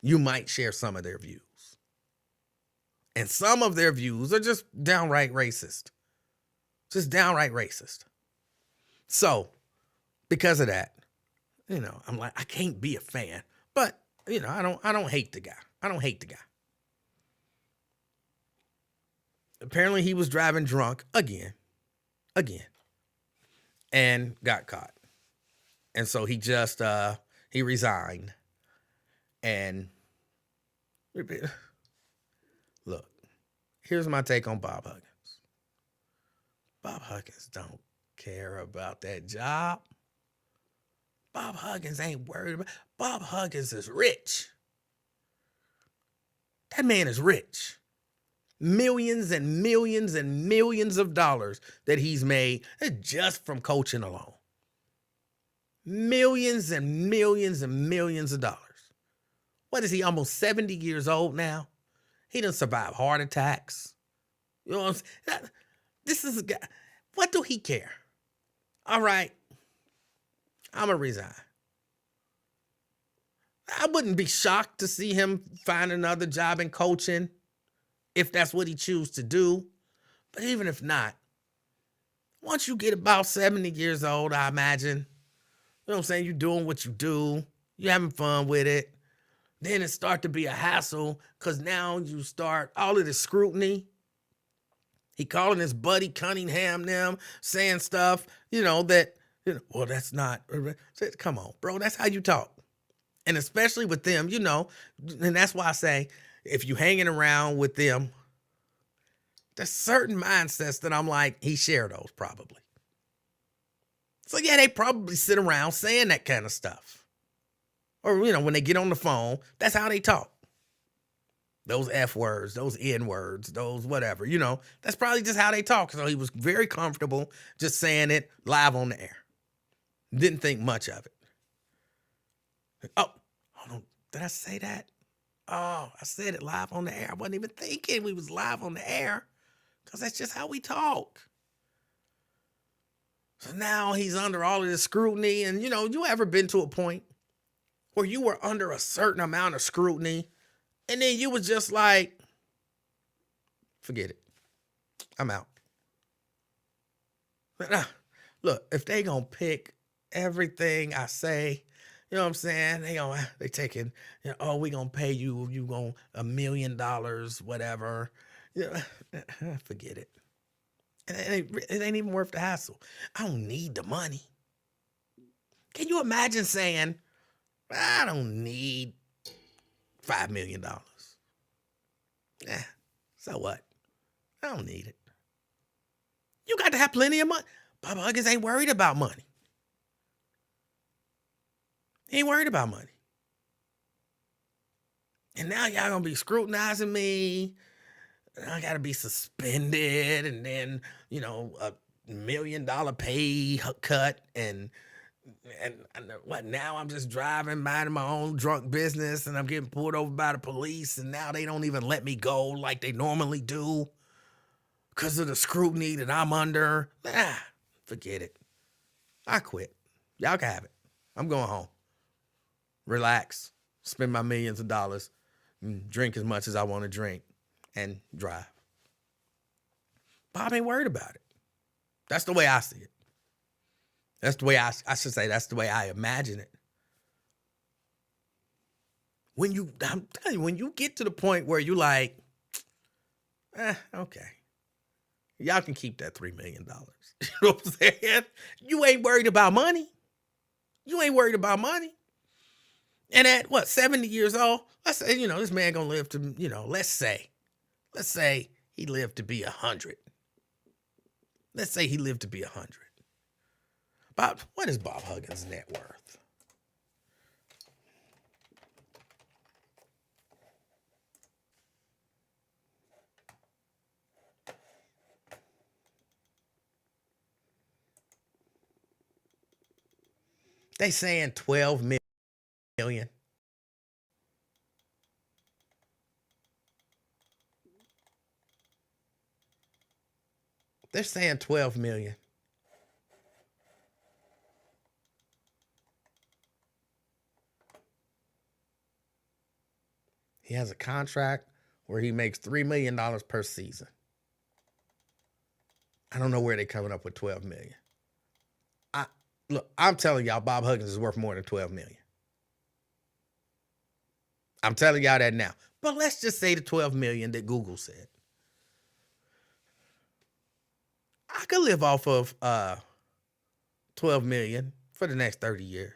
you might share some of their views. And some of their views are just downright racist. Just downright racist. So, because of that, I'm like, I can't be a fan. But, I don't hate the guy. I don't hate the guy. Apparently he was driving drunk again, and got caught. And so he just he resigned. And look, here's my take on Bob Huggins. Bob Huggins don't care about that job. Bob Huggins ain't worried about. Bob Huggins is rich. That man is rich. Millions and millions and millions of dollars that he's made just from coaching alone. Millions and millions and millions of dollars. What is he, almost 70 years old now? He done survived heart attacks. You know what I'm saying? This is a guy. What do he care? All right, I'm going to resign. I wouldn't be shocked to see him find another job in coaching if that's what he chooses to do. But even if not, once you get about 70 years old, I imagine, you know what I'm saying, you're doing what you do, you're having fun with it, then it start to be a hassle because now you start all of this scrutiny. He calling his buddy Cunningham them, saying stuff, that, well, that's not, come on, bro, that's how you talk. And especially with them, and that's why I say, if you hanging around with them, there's certain mindsets that I'm like, he shared those probably. So yeah, they probably sit around saying that kind of stuff. Or, when they get on the phone, that's how they talk. Those F words, those N words, those whatever, that's probably just how they talk. So he was very comfortable just saying it live on the air. Didn't think much of it. Oh, hold on. Did I say that? Oh, I said it live on the air. I wasn't even thinking we was live on the air because that's just how we talk. So now he's under all of this scrutiny. And, you ever been to a point where you were under a certain amount of scrutiny and then you was just like, forget it. I'm out. But, look, if they gonna pick everything I say, you know what I'm saying? They taking, we gonna pay you gonna $1 million, whatever. Forget it. It ain't even worth the hassle. I don't need the money. Can you imagine saying, I don't need $5 million? So what? I don't need it. You got to have plenty of money. Bob Huggins ain't worried about money. He ain't worried about money. And now y'all gonna be scrutinizing me. I gotta be suspended, and then, $1 million pay cut, and what, now I'm just driving, minding my own drunk business, and I'm getting pulled over by the police, and now they don't even let me go like they normally do because of the scrutiny that I'm under. Forget it. I quit. Y'all can have it. I'm going home. Relax, spend my millions of dollars, drink as much as I want to drink, and drive. Bob ain't worried about it. That's the way I see it. That's the way I should say, that's the way I imagine it. I'm telling you, when you get to the point where you like, okay, y'all can keep that $3 million. You know what I'm saying? You ain't worried about money. You ain't worried about money. And at 70 years old, let's say, this man gonna live to, let's say he lived to be 100. Let's say he lived to be 100. Bob, what is Bob Huggins' net worth? They saying 12 million. They're saying 12 million. He has a contract where he makes $3 million per season. I don't know where they're coming up with 12 million. I'm telling y'all, Bob Huggins is worth more than 12 million. I'm telling y'all that now. But let's just say the 12 million that Google said. I could live off of 12 million for the next 30 years.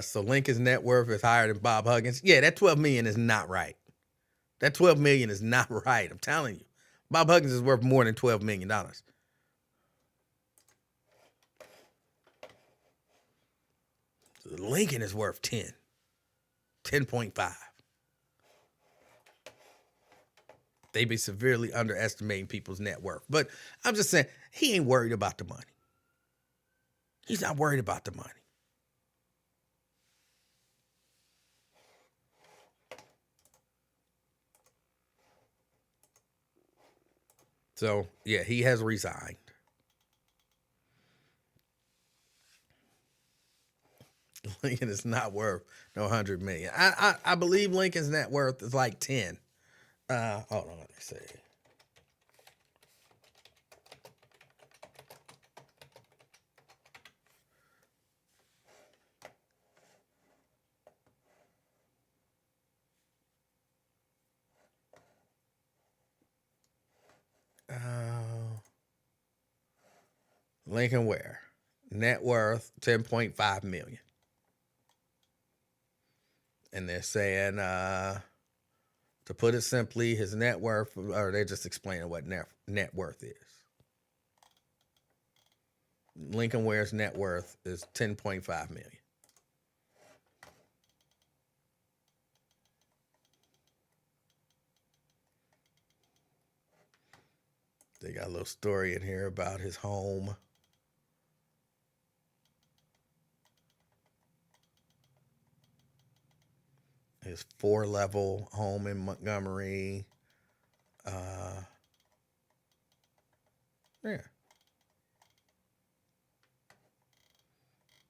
So Lincoln's net worth is higher than Bob Huggins. Yeah, that 12 million is not right. That 12 million is not right. I'm telling you. Bob Huggins is worth more than $12 million. Lincoln is worth 10.5. They be severely underestimating people's net worth. But I'm just saying, he ain't worried about the money. He's not worried about the money. So, yeah, he has resigned. Lincoln is not worth no 100 million. I believe Lincoln's net worth is like 10. Hold on, let me see. Lincoln Ware, net worth 10.5 million. And they're saying, to put it simply, his net worth, or they're just explaining what net worth is. Lincoln Ware's net worth is 10.5 million. They got a little story in here about his home. His 4-level home in Montgomery. Yeah.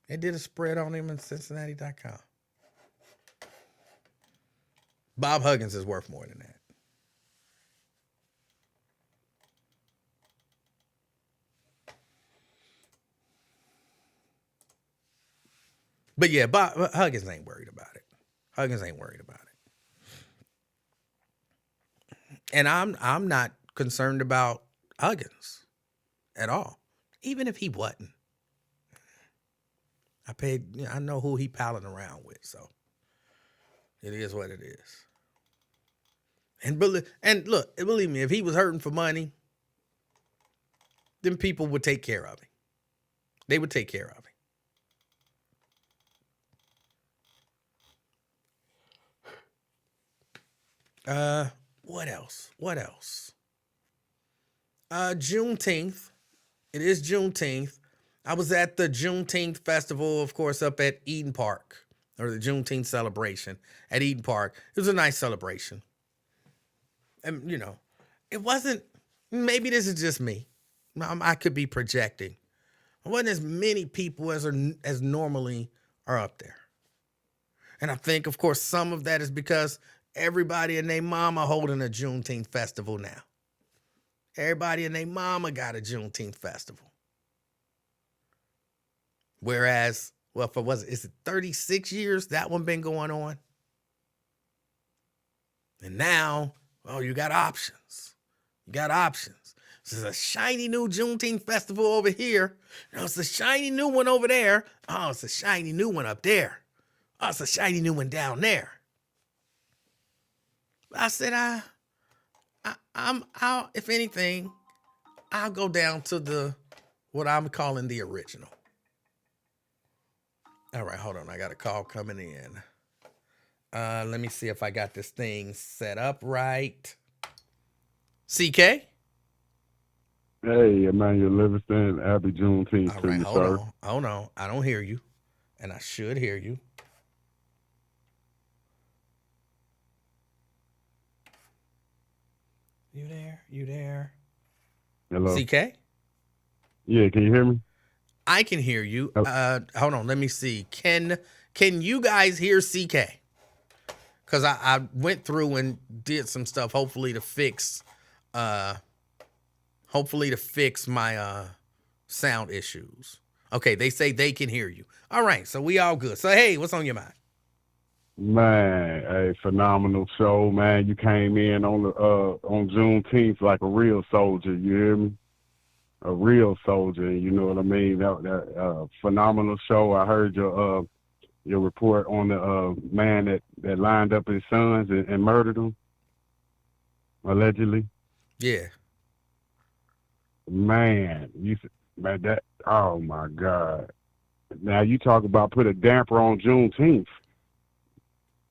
They did a spread on him in Cincinnati.com. Bob Huggins is worth more than that. But yeah, Huggins ain't worried about it. Huggins ain't worried about it. And I'm not concerned about Huggins at all. Even if he wasn't. I know who he palling around with, so it is what it is. And look, believe me, if he was hurting for money, then people would take care of him. They would take care of him. What else? Juneteenth. It is Juneteenth. I was at the Juneteenth festival, of course, up at Eden Park, or the Juneteenth celebration at Eden Park. It was a nice celebration. And, it wasn't, maybe this is just me. I could be projecting. It wasn't as many people as normally are up there. And I think, of course, some of that is because everybody and their mama holding a Juneteenth festival now. Everybody and their mama got a Juneteenth festival. Whereas, is it 36 years that one been going on? And now, you got options. This is a shiny new Juneteenth festival over here. It's a shiny new one over there. Oh, it's a shiny new one up there. Oh, it's a shiny new one down there. I said, I'll, if anything, I'll go down to what I'm calling the original. All right, hold on. I got a call coming in. Let me see if I got this thing set up right. CK? Hey, Emanuel Livingston, happy Juneteenth All to right, you, hold sir. on. Hold on. I don't hear you, and I should hear you. You there? You there? Hello. CK? Yeah, can you hear me? I can hear you. Oh, Hold on. Let me see. Can you guys hear CK? Because I went through and did some stuff, uh, hopefully to fix my sound issues. Okay, they say they can hear you. All right, so we all good. So hey, what's on your mind? man, a phenomenal show, man. You came in on Juneteenth like a real soldier. You hear me? A real soldier. You know what I mean? That phenomenal show. I heard your report on the man that lined up his sons and murdered them allegedly. Yeah. Man, man that. Oh my God. Now you talk about put a damper on Juneteenth.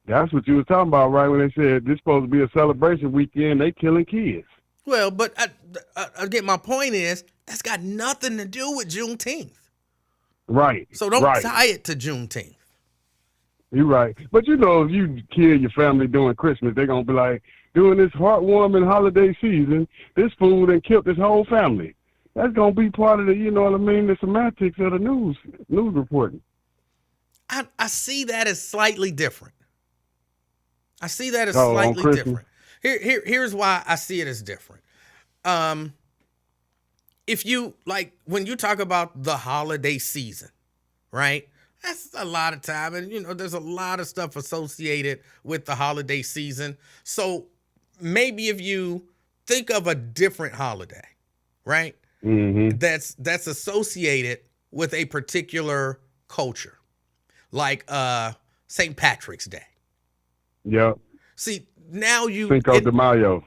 That's what you was talking about, right? When they said this supposed to be a celebration weekend, they killing kids. Well, but again, my point is that's got nothing to do with Juneteenth. Right, So don't right. tie it to Juneteenth. You're right. But you know, if you kill your family during Christmas, they're gonna be like, during this heartwarming holiday season, this fool done killed this whole family. That's gonna be part of the, you know what I mean, the semantics of the news reporting. I see that as slightly different. I see that as Oh, on slightly Christmas. different. Here's why I see it as different. Um, if you like when you talk about the holiday season, right? That's a lot of time, and there's a lot of stuff associated with the holiday season. So maybe if you think of a different holiday, right? Mm-hmm. That's associated with a particular culture, like St. Patrick's Day. Yep. See, now you Cinco in de Mayo.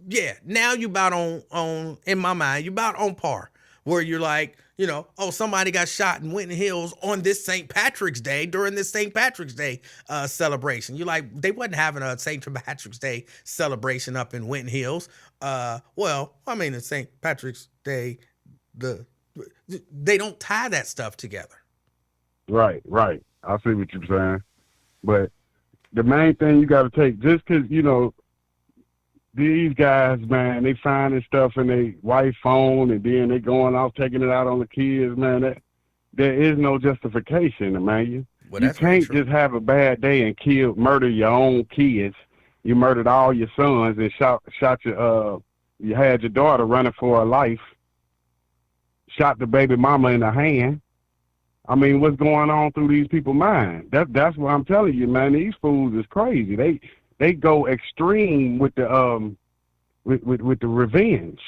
yeah, now you about on in my mind, you about on par where you're like, oh, somebody got shot in Winton Hills on this St. Patrick's Day during this St. Patrick's Day celebration. You're like, they wasn't having a St. Patrick's Day celebration up in Winton Hills. Well, I mean, the St. Patrick's Day, the they don't tie that stuff together. Right, right. I see what you're saying. But the main thing you got to take, just because, you know, these guys, man, they finding stuff in their wife's phone and then they going off taking it out on the kids, man. There is no justification, man. Well, You that's very can't true. just have a bad day and murder your own kids. You murdered all your sons and shot you had your daughter running for her life, shot the baby mama in the hand. I mean, what's going on through these people's minds? That's what I'm telling you, man. These fools is crazy. They go extreme with the with the revenge.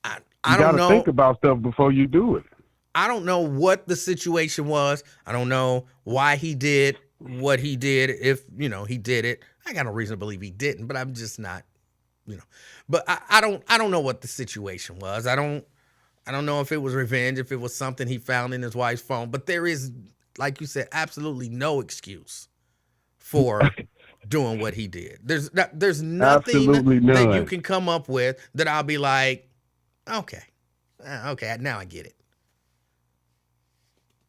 You I got don't to think know. about stuff before you do it. I don't know what the situation was. I don't know why he did what he did. If he did it, I got no reason to believe he didn't. But I'm just not, you know. But I don't know what the situation was. I don't know if it was revenge, if it was something he found in his wife's phone. But there is, like you said, absolutely no excuse for doing what he did. There's nothing Absolutely that you none. can come up with that I'll be like, okay, okay, now I get it.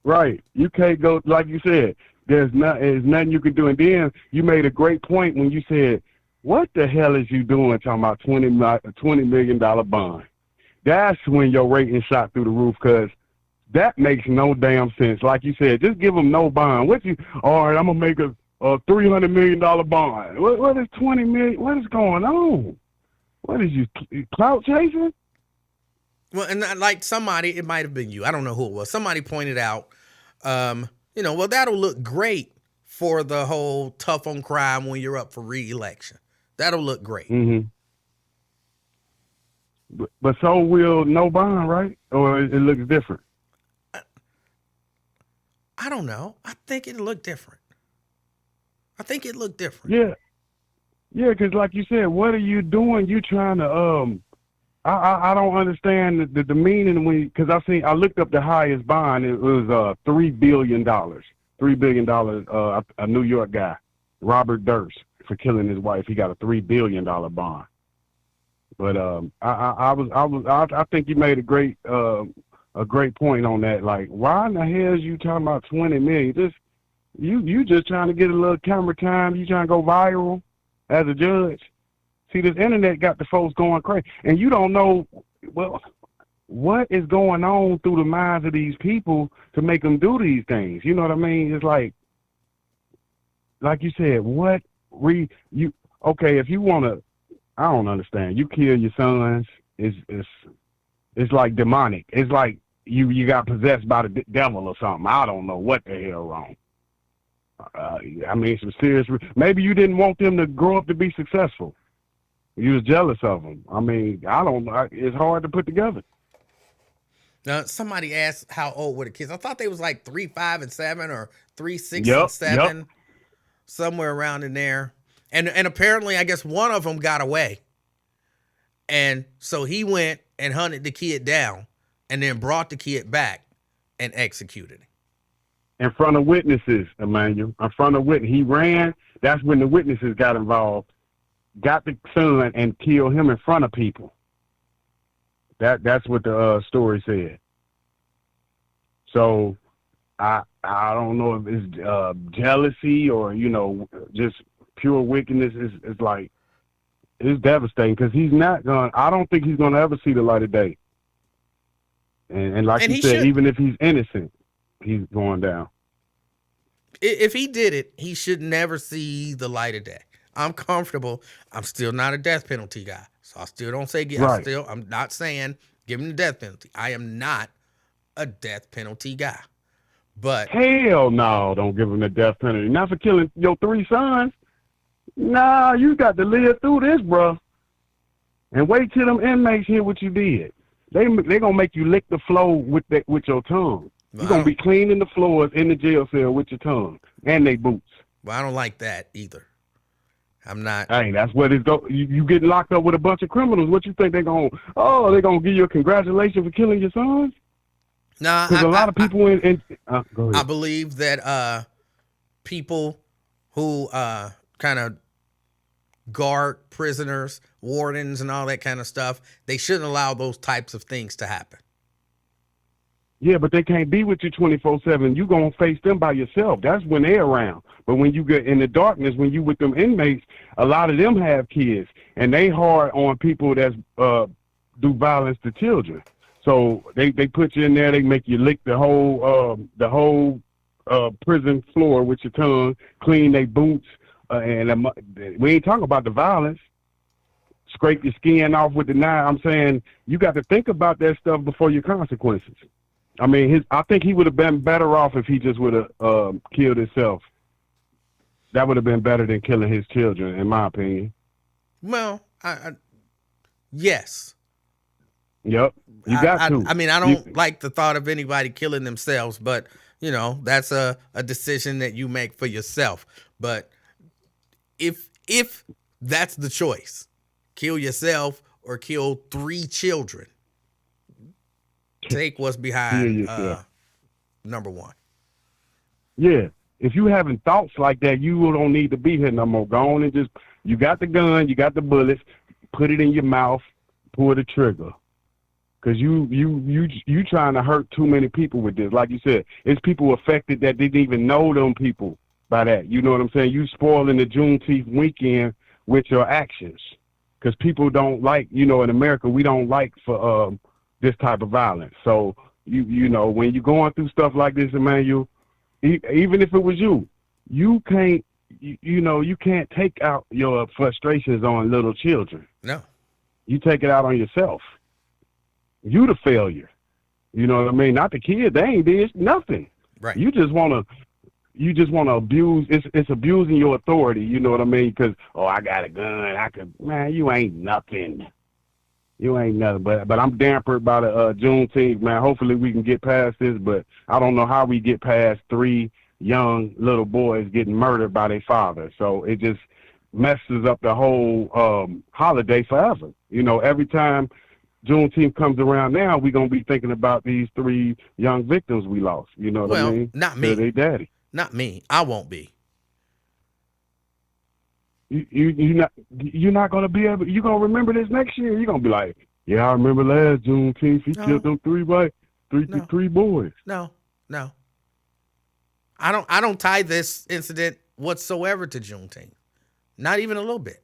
Right. You can't go like you said. There's nothing you can do. And then you made a great point when you said, "What the hell is you doing talking about $20 million bond?" That's when your rating shot through the roof because that makes no damn sense. Like you said, just give them no bond. All right, I'm gonna make a $300 million bond. What is 20 million? What is going on? What is you clout chasing? Well, and like somebody, it might have been you. I don't know who it was. Somebody pointed out, well, that'll look great for the whole tough on crime when you're up for re-election. That'll look great. Mm-hmm. But so will no bond, right? Or it looks different. I don't know. I think it looked different. I think it looked different. Yeah, yeah. Because like you said, what are you doing? You trying to I don't understand the meaning when because I looked up the highest bond. It was $3 billion. $3 billion. A New York guy, Robert Durst, for killing his wife. He got a $3 billion bond. But I think you made a great point on that. Like, why in the hell is you talking about 20 million? Just you just trying to get a little camera time. You trying to go viral as a judge. See, this internet got the folks going crazy, and you don't know well what is going on through the minds of these people to make them do these things. You know what I mean? It's like you said, what you okay? If you want to, I don't understand. You kill your sons. It's like demonic. It's like you got possessed by the devil or something. I don't know what the hell wrong. I mean, some serious. Maybe you didn't want them to grow up to be successful. You was jealous of them. I mean, I don't know. It's hard to put together. Now, somebody asked how old were the kids. I thought they was like 3, 5, and 7, or 3, 6, and Yep, yep. 7, somewhere around in there. And apparently, I guess one of them got away, and so he went and hunted the kid down, and then brought the kid back and executed him. In front of witnesses, Emmanuel. In front of witnesses. He ran. That's when the witnesses got involved. Got the son and killed him in front of people. That's what the story said. So I don't know if it's jealousy or just pure wickedness. It's like it's devastating because he's not going. I don't think he's going to ever see the light of day. And like And you he said, should. even if he's innocent, he's going down. If he did it, he should never see the light of day. I'm comfortable. I'm still not a death penalty guy, so I still don't say. Right. I'm not saying give him the death penalty. I am not a death penalty guy, but Hell no, don't give him the death penalty. Not for killing your 3 sons. Nah, you got to live through this, bro. And wait till them inmates hear what you did. They gonna make you lick the floor with your tongue. You're gonna be cleaning the floors in the jail cell with your tongue and they boots. I don't like that either. I'm not. Hey, that's what it's go. You getting locked up with a bunch of criminals. What you think they're gonna? Oh, they're gonna give you a congratulations for killing your sons? Nah, Because a lot of people go I ahead. believe that people who kind of guard prisoners, wardens, and all that kind of stuff, they shouldn't allow those types of things to happen. Yeah, but they can't be with you 24/7. You gonna face them by yourself. That's when they're around. But when you get in the darkness, when you with them inmates, a lot of them have kids, and they hard on people that do violence to children. So they put you in there. They make you lick the whole prison floor with your tongue, clean their boots, and we ain't talking about the violence. Scrape your skin off with the knife. I'm saying you got to think about that stuff before your consequences. I mean, I think he would have been better off if he just would have killed himself. That would have been better than killing his children, in my opinion. Well, yes. Yep, you got to. I mean, I don't like the thought of anybody killing themselves, but that's a decision that you make for yourself. But if that's the choice, kill yourself or kill 3 children, take what's behind number 1. Yeah, if you having thoughts like that, you don't need to be here no more. Go on and just, you got the gun, you got the bullets, put it in your mouth, pull the trigger. Because you trying to hurt too many people with this. Like you said, it's people affected that didn't even know them people by that. You know what I'm saying? You spoiling the Juneteenth weekend with your actions. Because people don't like, in America, we don't like for this type of violence. So, when you're going through stuff like this, Emmanuel, even if it was you can't, you can't take out your frustrations on little children. No. You take it out on yourself. You the failure. You know what I mean? Not the kid. They ain't did nothing. Right. You just want to abuse. It's abusing your authority. You know what I mean? Because, I got a gun. Man, you ain't nothing. You ain't nothing. But I'm dampered by the Juneteenth, man. Hopefully we can get past this, but I don't know how we get past 3 young little boys getting murdered by their father. So it just messes up the whole holiday forever. Every time Juneteenth comes around now, we're going to be thinking about these 3 young victims we lost. You know what I mean? Not me. They daddy. Not me. I won't be. you're not gonna be able. You're gonna remember this next year. You're gonna be like, yeah, I remember last Juneteenth. He killed No, them no, three boys. no, no. I don't tie this incident whatsoever to Juneteenth. Not even a little bit.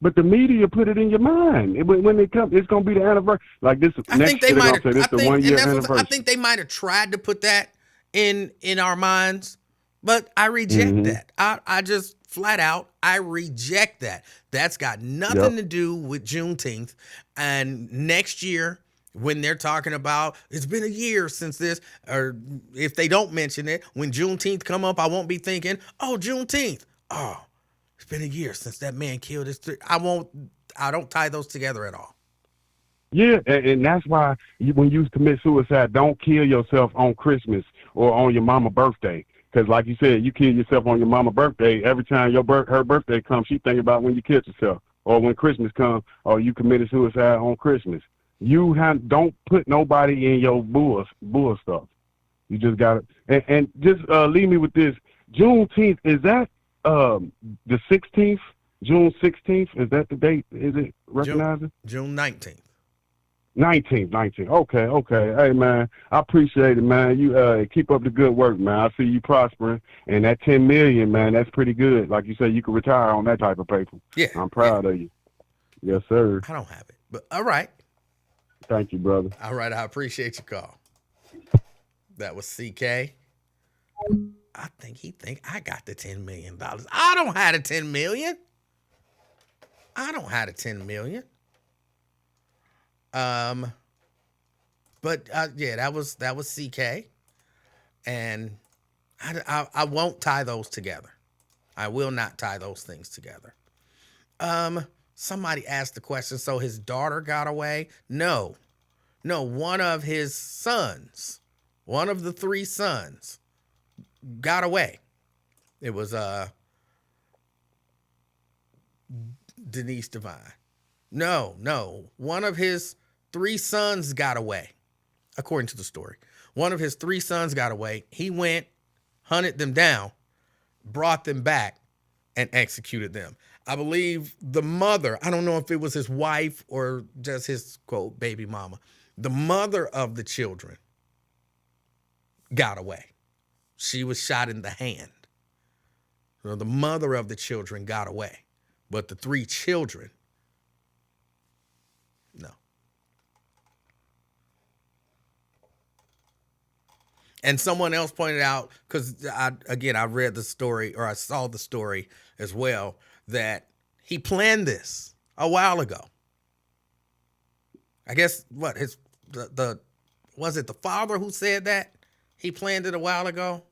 But the media put it in your mind. When they come, it's gonna be the anniversary. Like this I think next they year, they're might gonna have. say this I the think, one and year that's what I anniversary. think they might have tried to put that in our minds, but I reject Mm-hmm. that. I just flat out I reject that. That's got Yep. nothing to do with Juneteenth. And next year, when they're talking about it's been a year since this, or if they don't mention it, when Juneteenth come up, I won't be thinking, oh, Juneteenth. Oh, it's been a year since that man killed his. I won't. I don't tie those together at all. Yeah, and that's why when you commit suicide, don't kill yourself on Christmas or on your mama's birthday. Because, like you said, you kill yourself on your mama's birthday. Every time her birthday comes, she think about when you killed yourself, or when Christmas comes, or you committed suicide on Christmas. Don't put nobody in your bull stuff. You just got to and just leave me with this. Juneteenth, is that the 16th? June 16th? Is that the date? Is it June recognizing? June 19th. 19. Okay. Hey, man, I appreciate it, man. You keep up the good work, man. I see you prospering, and that 10 million, man, that's pretty good. Like you said, you can retire on that type of paper. Yeah, I'm yeah. proud of you. Yes, sir. I don't have it, but all right. Thank you, brother. All right, I appreciate your call. That was CK. I think he think I got the $10 million. I don't have the 10 million. I don't have the 10 million. Um, but yeah, that was CK, and I won't tie those together. I will not tie those things together. Somebody asked the question. So his daughter got away? No, one of his sons, one of the three sons, got away. It was Denise Devine. No, one of his three sons got away, according to the story. One of his three sons got away. He went, hunted them down, brought them back, and executed them. I believe the mother, I don't know if it was his wife or just his, quote, baby mama, the mother of the children got away. She was shot in the hand. So the mother of the children got away, but the three children, no. And someone else pointed out, because I read the story, or I saw the story as well, that he planned this a while ago. I guess what was it the father who said that he planned it a while ago?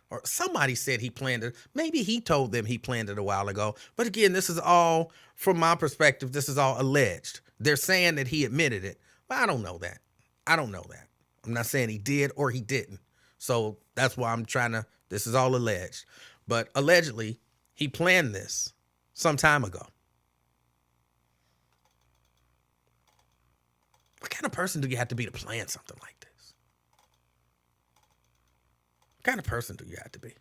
Or somebody said he planned it. Maybe he told them he planned it a while ago. But again, this is all, from my perspective, this is all alleged. They're saying that he admitted it. But I don't know that. I'm not saying he did or he didn't. So that's why I'm trying to, this is all alleged. But allegedly, he planned this some time ago. What kind of person do you have to be to plan something like this? What kind of person do you have to be?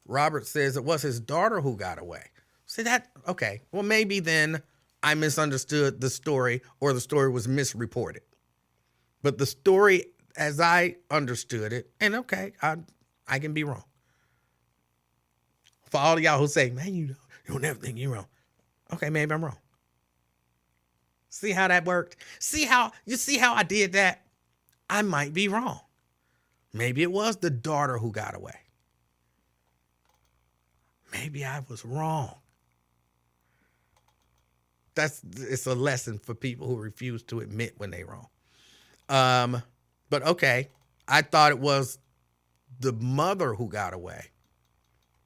Robert says it was his daughter who got away. See that? Okay. Well, maybe then I misunderstood the story, or the story was misreported. But the story, as I understood it, and okay, I can be wrong. For all of y'all who say, man, you don't never think you're wrong. Okay, maybe I'm wrong. See how that worked? See how I did that? I might be wrong. Maybe it was the daughter who got away. Maybe I was wrong. It's a lesson for people who refuse to admit when they're wrong. But okay, I thought it was the mother who got away,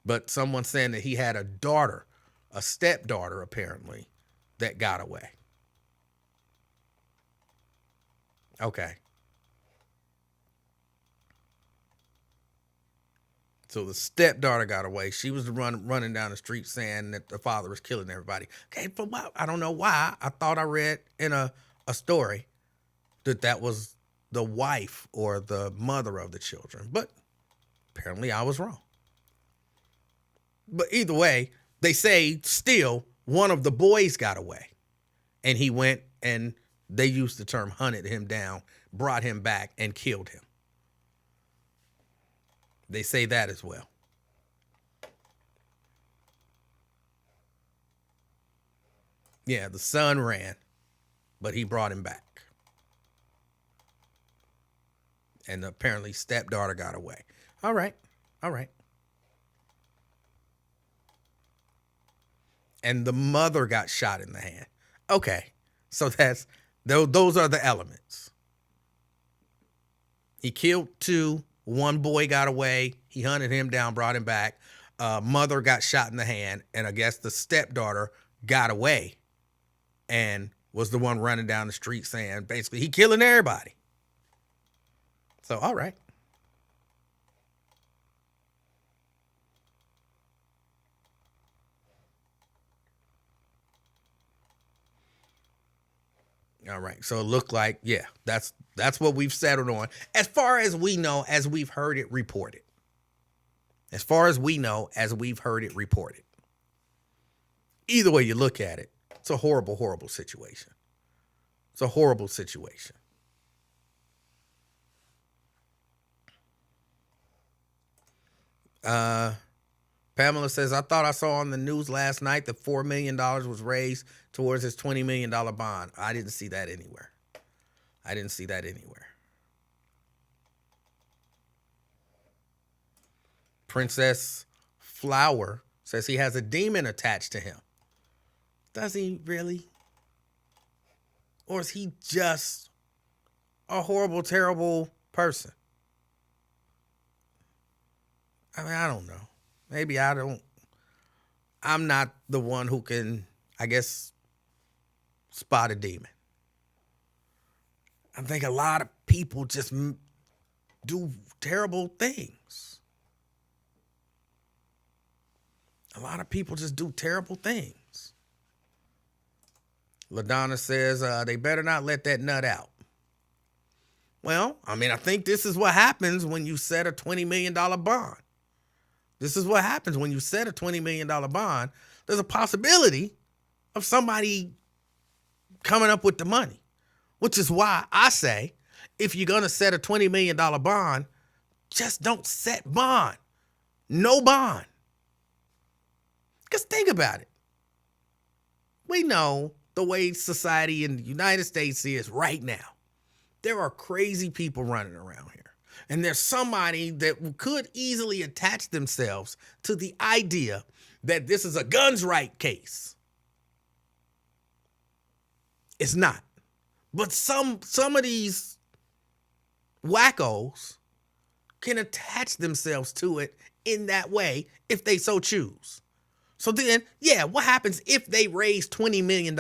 but someone saying that he had a daughter, a stepdaughter apparently, that got away. Okay. So the stepdaughter got away. She was running down the street saying that the father was killing everybody. Okay, but why? I don't know why. I thought I read in a story that was the wife or the mother of the children. But apparently I was wrong. But either way, they say still one of the boys got away. And he went and they used the term hunted him down, brought him back, and killed him. They say that as well. Yeah, the son ran, but he brought him back. And apparently stepdaughter got away. All right. All right. And the mother got shot in the hand. Okay. So those are the elements. He killed two. One boy got away. He hunted him down, brought him back. Mother got shot in the hand. And I guess the stepdaughter got away and was the one running down the street saying, basically, he killing everybody. So, all right. All right. So it looked like, yeah, that's what we've settled on. As far as we know, as we've heard it reported. As far as we know, as we've heard it reported. Either way you look at it, it's a horrible, horrible situation. It's a horrible situation. Pamela says, I thought I saw on the news last night that $4 million was raised towards his $20 million bond. I didn't see that anywhere. Princess Flower says he has a demon attached to him. Does he really? Or is he just a horrible, terrible person? I mean, I don't know. Maybe I'm not the one who can, I guess, spot a demon. I think a lot of people just do terrible things. A lot of people just do terrible things. LaDonna says they better not let that nut out. Well, I mean, I think this is what happens when you set a $20 million bond. This is what happens when you set a $20 million bond. There's a possibility of somebody coming up with the money, which is why I say if you're going to set a $20 million bond, just don't set bond. No bond. Because think about it. We know the way society in the United States is right now. There are crazy people running around here. And there's somebody that could easily attach themselves to the idea that this is a guns right case. It's not. But some of these wackos can attach themselves to it in that way if they so choose. So then, yeah, what happens if they raise $20 million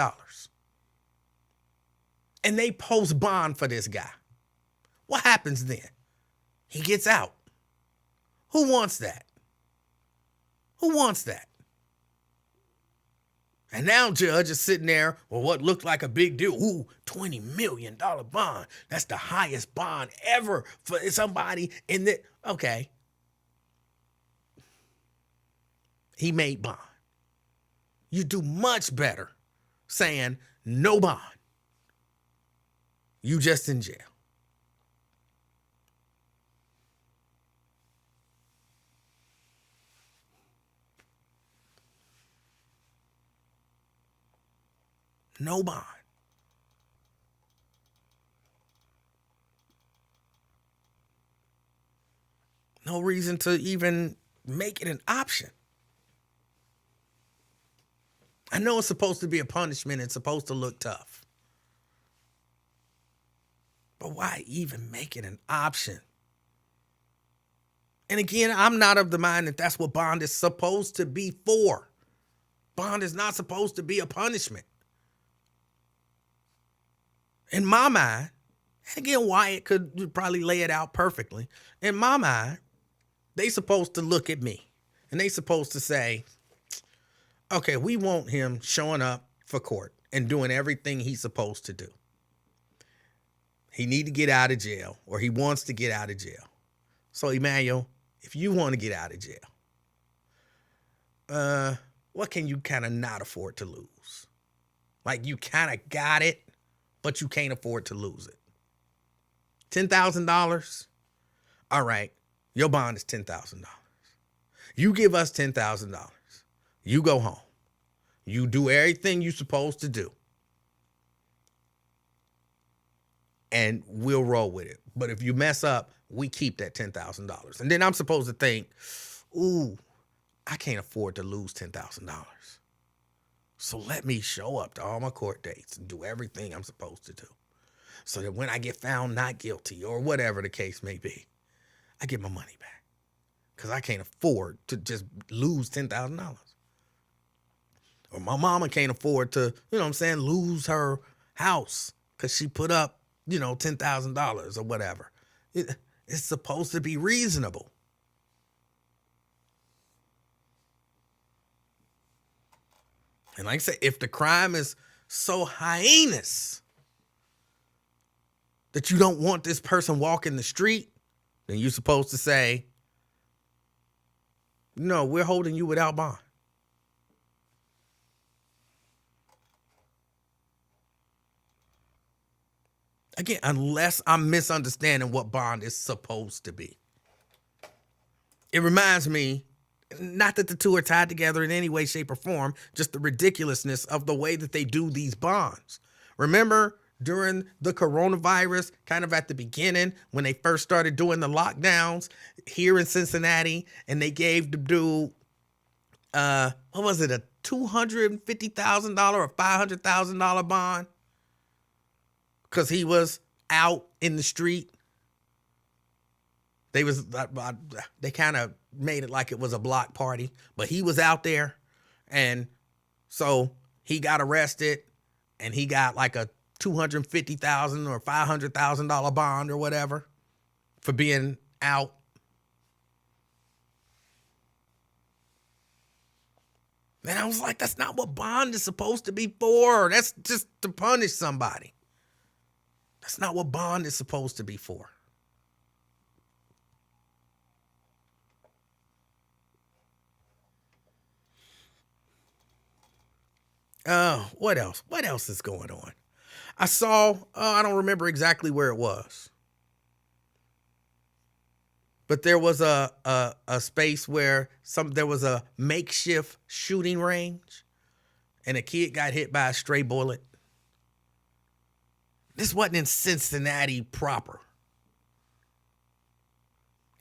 and they post bond for this guy? What happens then? He gets out. Who wants that? Who wants that? And now judge is sitting there with what looked like a big deal. Ooh, $20 million bond. That's the highest bond ever for somebody in the... Okay. He made bond. You do much better saying no bond. You just in jail. No bond. No reason to even make it an option. I know it's supposed to be a punishment. It's supposed to look tough. But why even make it an option? And again, I'm not of the mind that that's what bond is supposed to be for. Bond is not supposed to be a punishment. In my mind, and again, Wyatt could probably lay it out perfectly. In my mind, They supposed to look at me and they supposed to say, okay, we want him showing up for court and doing everything he's supposed to do. He need to get out of jail, or he wants to get out of jail. So Emanuel, if you want to get out of jail, what can you kind of not afford to lose? Like you kind of got it, but you can't afford to lose it. $10,000. All right, your bond is $10,000. You give us $10,000. You go home. You do everything you're supposed to do. And we'll roll with it. But if you mess up, we keep that $10,000. And then I'm supposed to think, ooh, I can't afford to lose $10,000. So let me show up to all my court dates and do everything I'm supposed to do. So that when I get found not guilty or whatever the case may be, I get my money back. Because I can't afford to just lose $10,000. Or my mama can't afford to, lose her house because she put up, $10,000 or whatever. It's supposed to be reasonable. And like I said, if the crime is so heinous that you don't want this person walking the street, then you're supposed to say, no, we're holding you without bond. Again, unless I'm misunderstanding what bond is supposed to be. It reminds me, not that the two are tied together in any way, shape, or form, just the ridiculousness of the way that they do these bonds. Remember during the coronavirus, kind of at the beginning, when they first started doing the lockdowns here in Cincinnati, and they gave the dude, what was it, a $250,000 or $500,000 bond? Because he was out in the street. They kind of made it like it was a block party, but he was out there. And so he got arrested and he got like a $250,000 or $500,000 bond or whatever for being out. And I was like, that's not what bond is supposed to be for. That's just to punish somebody. That's not what bond is supposed to be for. What else? What else is going on? I saw, I don't remember exactly where it was, but there was a space where there was a makeshift shooting range and a kid got hit by a stray bullet. This wasn't in Cincinnati proper.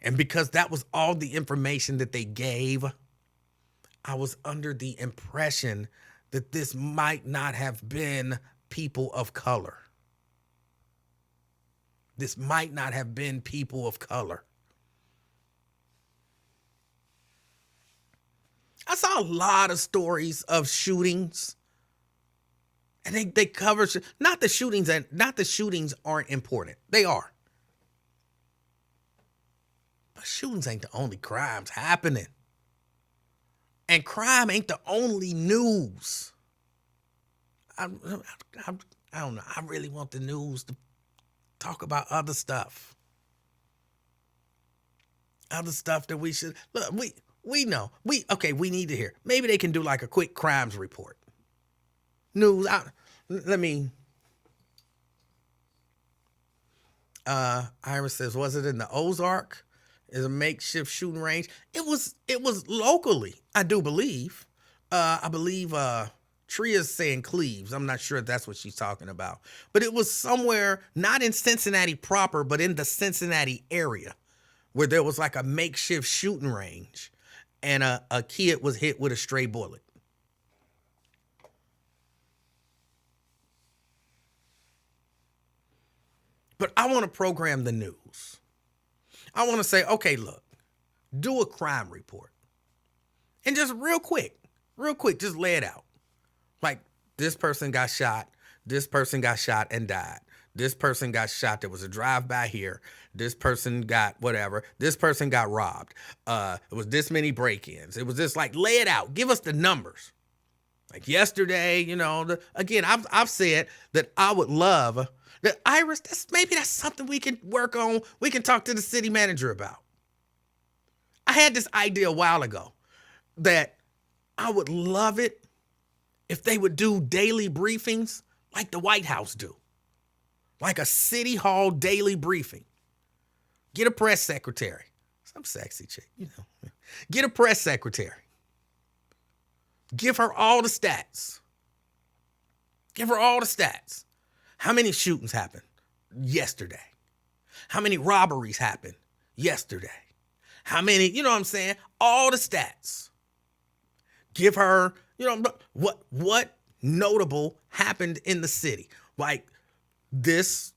And because that was all the information that they gave, I was under the impression that this might not have been people of color. This might not have been people of color. I saw a lot of stories of shootings. And they cover not the shootings aren't important. They are. But shootings ain't the only crimes happening. And crime ain't the only news. I don't know. I really want the news to talk about other stuff. Other stuff that we should look. We know. We need to hear. Maybe they can do like a quick crimes report. News. Iris says, was it in the Ozark? Is a makeshift shooting range? It was locally, I do believe. I believe Tria's saying Cleves. I'm not sure if that's what she's talking about. But it was somewhere, not in Cincinnati proper, but in the Cincinnati area, where there was like a makeshift shooting range and a kid was hit with a stray bullet. But I want to program the news. I want to say, okay, look, do a crime report. And just real quick, just lay it out. Like, this person got shot and died. This person got shot. There was a drive-by here. This person got whatever. This person got robbed. It was this many break-ins. It was just like, lay it out. Give us the numbers. Like yesterday, again, I've said that I would love that Iris. That's something we can work on. We can talk to the city manager about. I had this idea a while ago that I would love it if they would do daily briefings like the White House do, like a city hall daily briefing. Get a press secretary, some sexy chick, Get a press secretary. Give her all the stats. Give her all the stats. How many shootings happened yesterday? How many robberies happened yesterday? How many, you know what I'm saying? All the stats. Give her, what notable happened in the city. Like this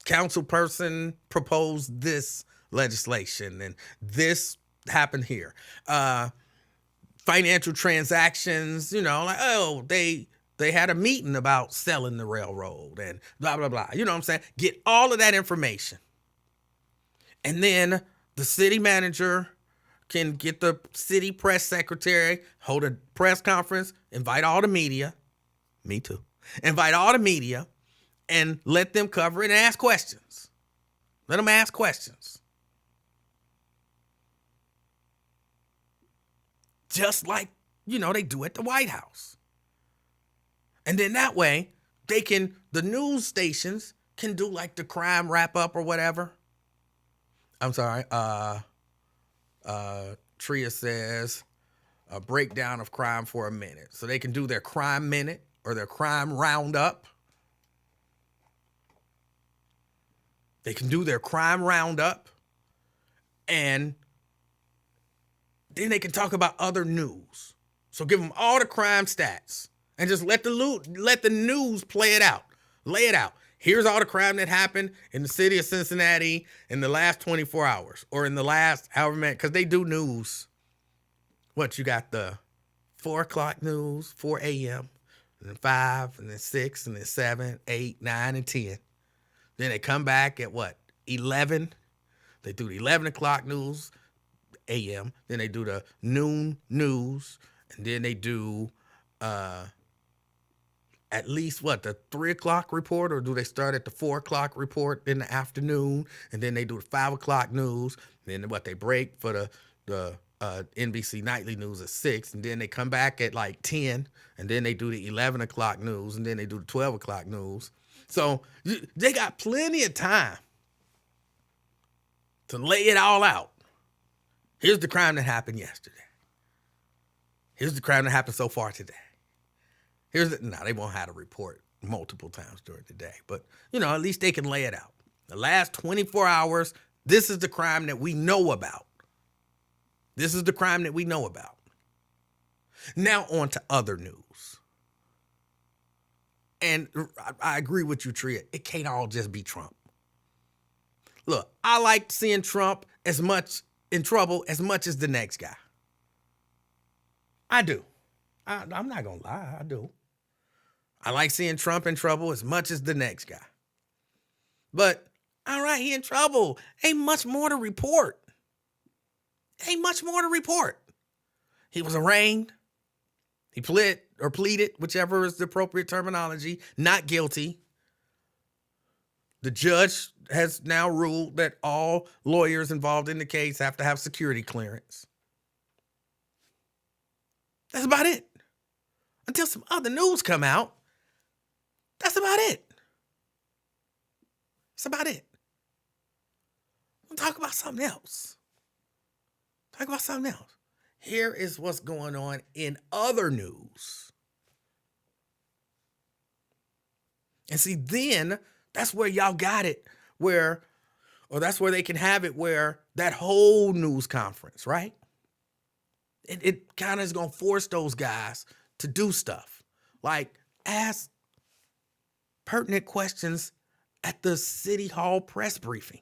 council person proposed this legislation and this happened here. Financial transactions, they had a meeting about selling the railroad and blah, blah, blah. You know what I'm saying? Get all of that information. And then the city manager can get the city press secretary, hold a press conference, invite all the media. Me too. Invite all the media and let them cover it and ask questions. Let them ask questions. Just like, they do at the White House. And then that way, the news stations can do like the crime wrap up or whatever. I'm sorry. Tria says a breakdown of crime for a minute. So they can do their crime minute or their crime roundup. They can do their crime roundup and then they can talk about other news. So give them all the crime stats and just let the news play it out. Lay it out. Here's all the crime that happened in the city of Cincinnati in the last 24 hours or in the last however many, because they do news. What, you got the 4 o'clock news, 4 a.m., and then 5, and then 6, and then 7, 8, 9, and 10. Then they come back at 11? They do the 11 o'clock news, a.m. Then they do the noon news, and then they do at least the 3 o'clock report, or do they start at the 4 o'clock report in the afternoon, and then they do the 5 o'clock news, and then they break for the NBC nightly news at 6, and then they come back at 10, and then they do the 11 o'clock news, and then they do the 12 o'clock news. So they got plenty of time to lay it all out. Here's the crime that happened yesterday. Here's the crime that happened so far today. They won't have to report multiple times during the day, but at least they can lay it out. The last 24 hours, this is the crime that we know about. This is the crime that we know about. Now on to other news. And I agree with you, Tria. It can't all just be Trump. Look, I like seeing Trump as much in trouble as much as the next guy. I do. I'm not going to lie. I do. I like seeing Trump in trouble as much as the next guy. But, all right, he in trouble. Ain't much more to report. He was arraigned. He pleaded, whichever is the appropriate terminology, not guilty. The judge has now ruled that all lawyers involved in the case have to have security clearance. That's about it. Until some other news come out, that's about it. That's about it. We'll talk about something else. Here is what's going on in other news. And see, then that's where y'all got it, or that's where they can have it, where that whole news conference, right? It kind of is going to force those guys to do stuff. Like ask pertinent questions at the City Hall press briefing.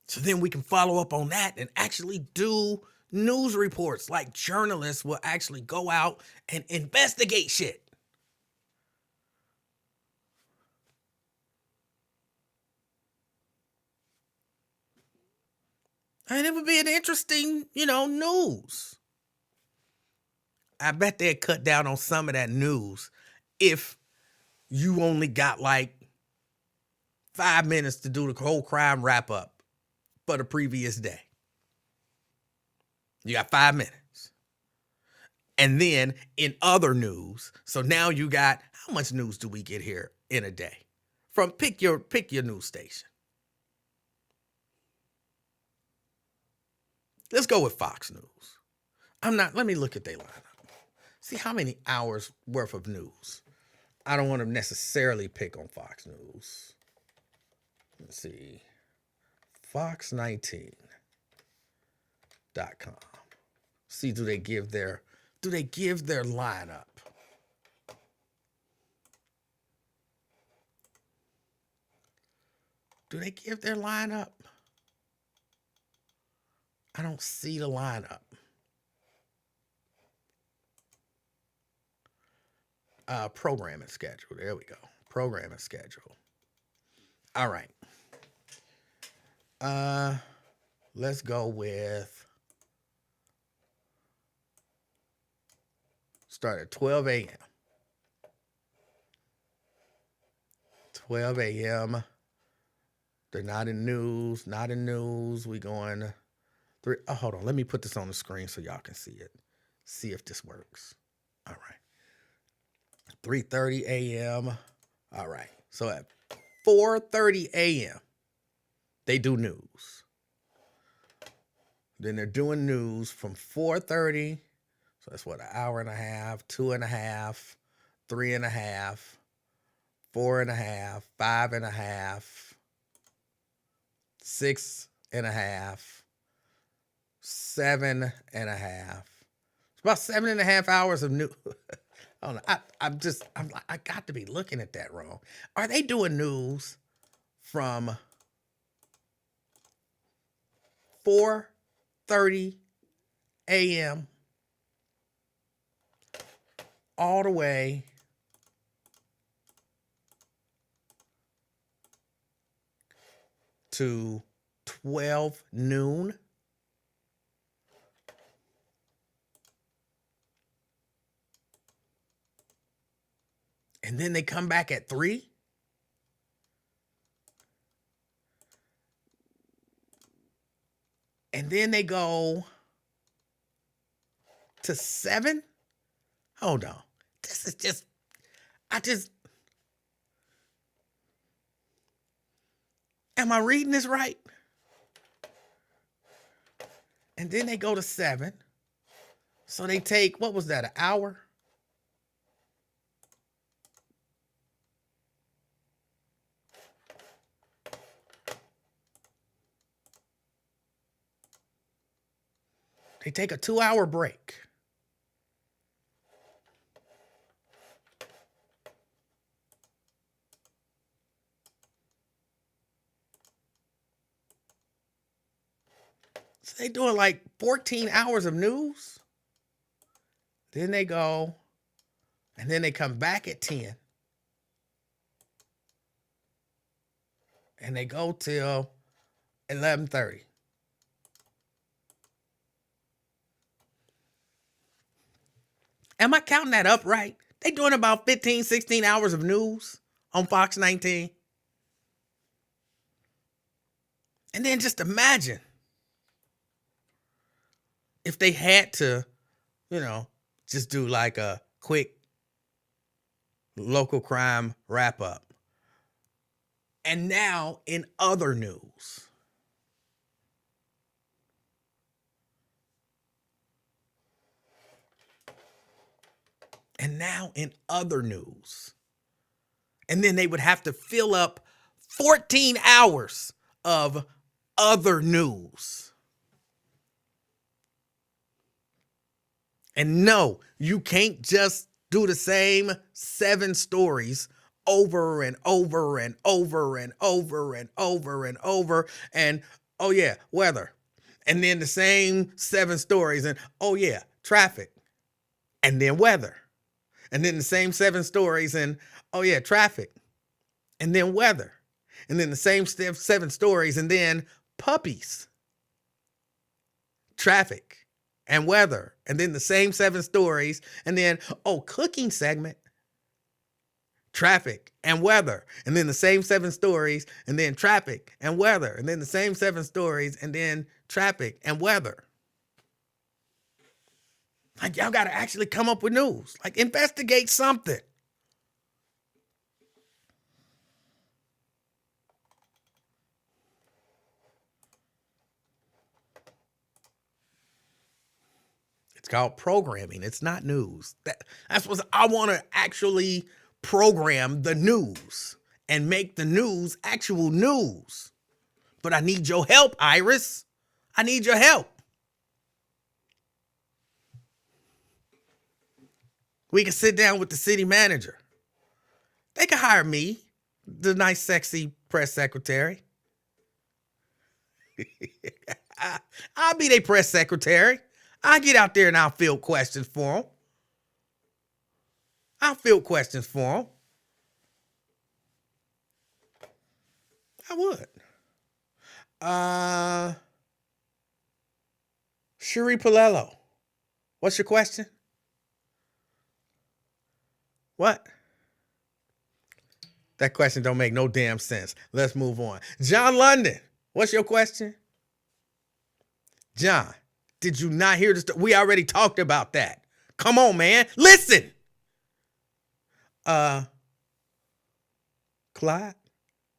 So then we can follow up on that and actually do news reports, like journalists will actually go out and investigate shit. And it would be an interesting, news. I bet they'd cut down on some of that news if you only got like 5 minutes to do the whole crime wrap up for the previous day. You got 5 minutes. And then in other news, so now you got, how much news do we get here in a day? From pick your news station. Let's go with Fox News. Let me look at their lineup. See how many hours worth of news. I don't want to necessarily pick on Fox News. Let's see. Fox19.com. See, do they give their lineup? Do they give their lineup? I don't see the lineup. Programming schedule. There we go. Programming schedule. All right. Let's go with start at 12 a.m. 12 a.m. They're not in news. Not in news. We going 3. Oh, hold on. Let me put this on the screen so y'all can see it. See if this works. All right. 3:30 a.m. All right. So at 4:30 a.m., they do news. Then they're doing news from 4:30. So that's what, an hour and a half, 2.5, 3.5, 4.5, 5.5, 6.5, 7.5. It's about 7.5 hours of news. I don't know. I got to be looking at that wrong. Are they doing news from 4:30 a.m. all the way to 12 noon? And then they come back at 3? And then they go to 7? Hold on. This is just, am I reading this right? And then they go to 7. So they take, what was that, an hour? They take a 2-hour break. So they doing like 14 hours of news. Then they go, and then they come back at 10. And they go till 11:30. Am I counting that up right? They doing about 15, 16 hours of news on Fox 19. And then just imagine if they had to, just do like a quick local crime wrap up. And now in other news. And then they would have to fill up 14 hours of other news. And no, you can't just do the same 7 stories over and over and over and over and over and over. And oh yeah, weather. and then the same 7 stories, and oh yeah, traffic, and then weather, and then the same 7 stories, and oh yeah, traffic, and then weather, and then the same 7 stories, and then puppies, traffic, and weather, and then the same 7 stories, and then oh, cooking segment, traffic, and weather, and then the same 7 stories, and then traffic and weather, and then the same 7 stories, and then traffic and weather. Like, y'all got to actually come up with news. Like, investigate something. It's called programming. It's not news. That's what I want to actually program the news and make the news actual news. But I need your help, Iris. I need your help. We can sit down with the city manager. They can hire me, the nice, sexy press secretary. I'll be their press secretary. I'll get out there and I'll field questions for them. I would. Cherie Palello, what's your question? What? That question don't make no damn sense. Let's move on. John London, what's your question? John, did you not hear this? We already talked about that. Come on, man. Listen. Clyde,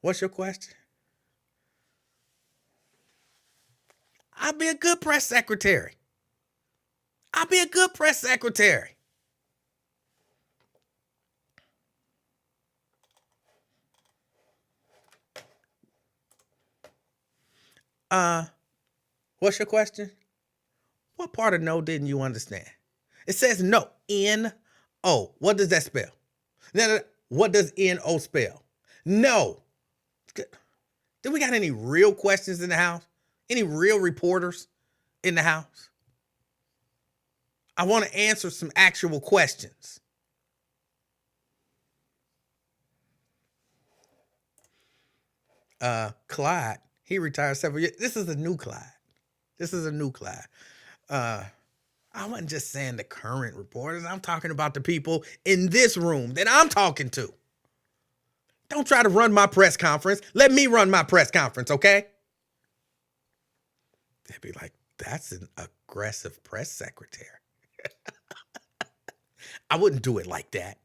what's your question? I'll be a good press secretary. What's your question? What part of no didn't you understand? It says no. N-O. What does that spell? Now, what does N-O spell? No. Do we got any real questions in the house? Any real reporters in the house? I want to answer some actual questions. Clyde, he retired several years. This is a new Clyde. I wasn't just saying the current reporters. I'm talking about the people in this room that I'm talking to. Don't try to run my press conference. Let me run my press conference, okay? They'd be like, that's an aggressive press secretary. I wouldn't do it like that.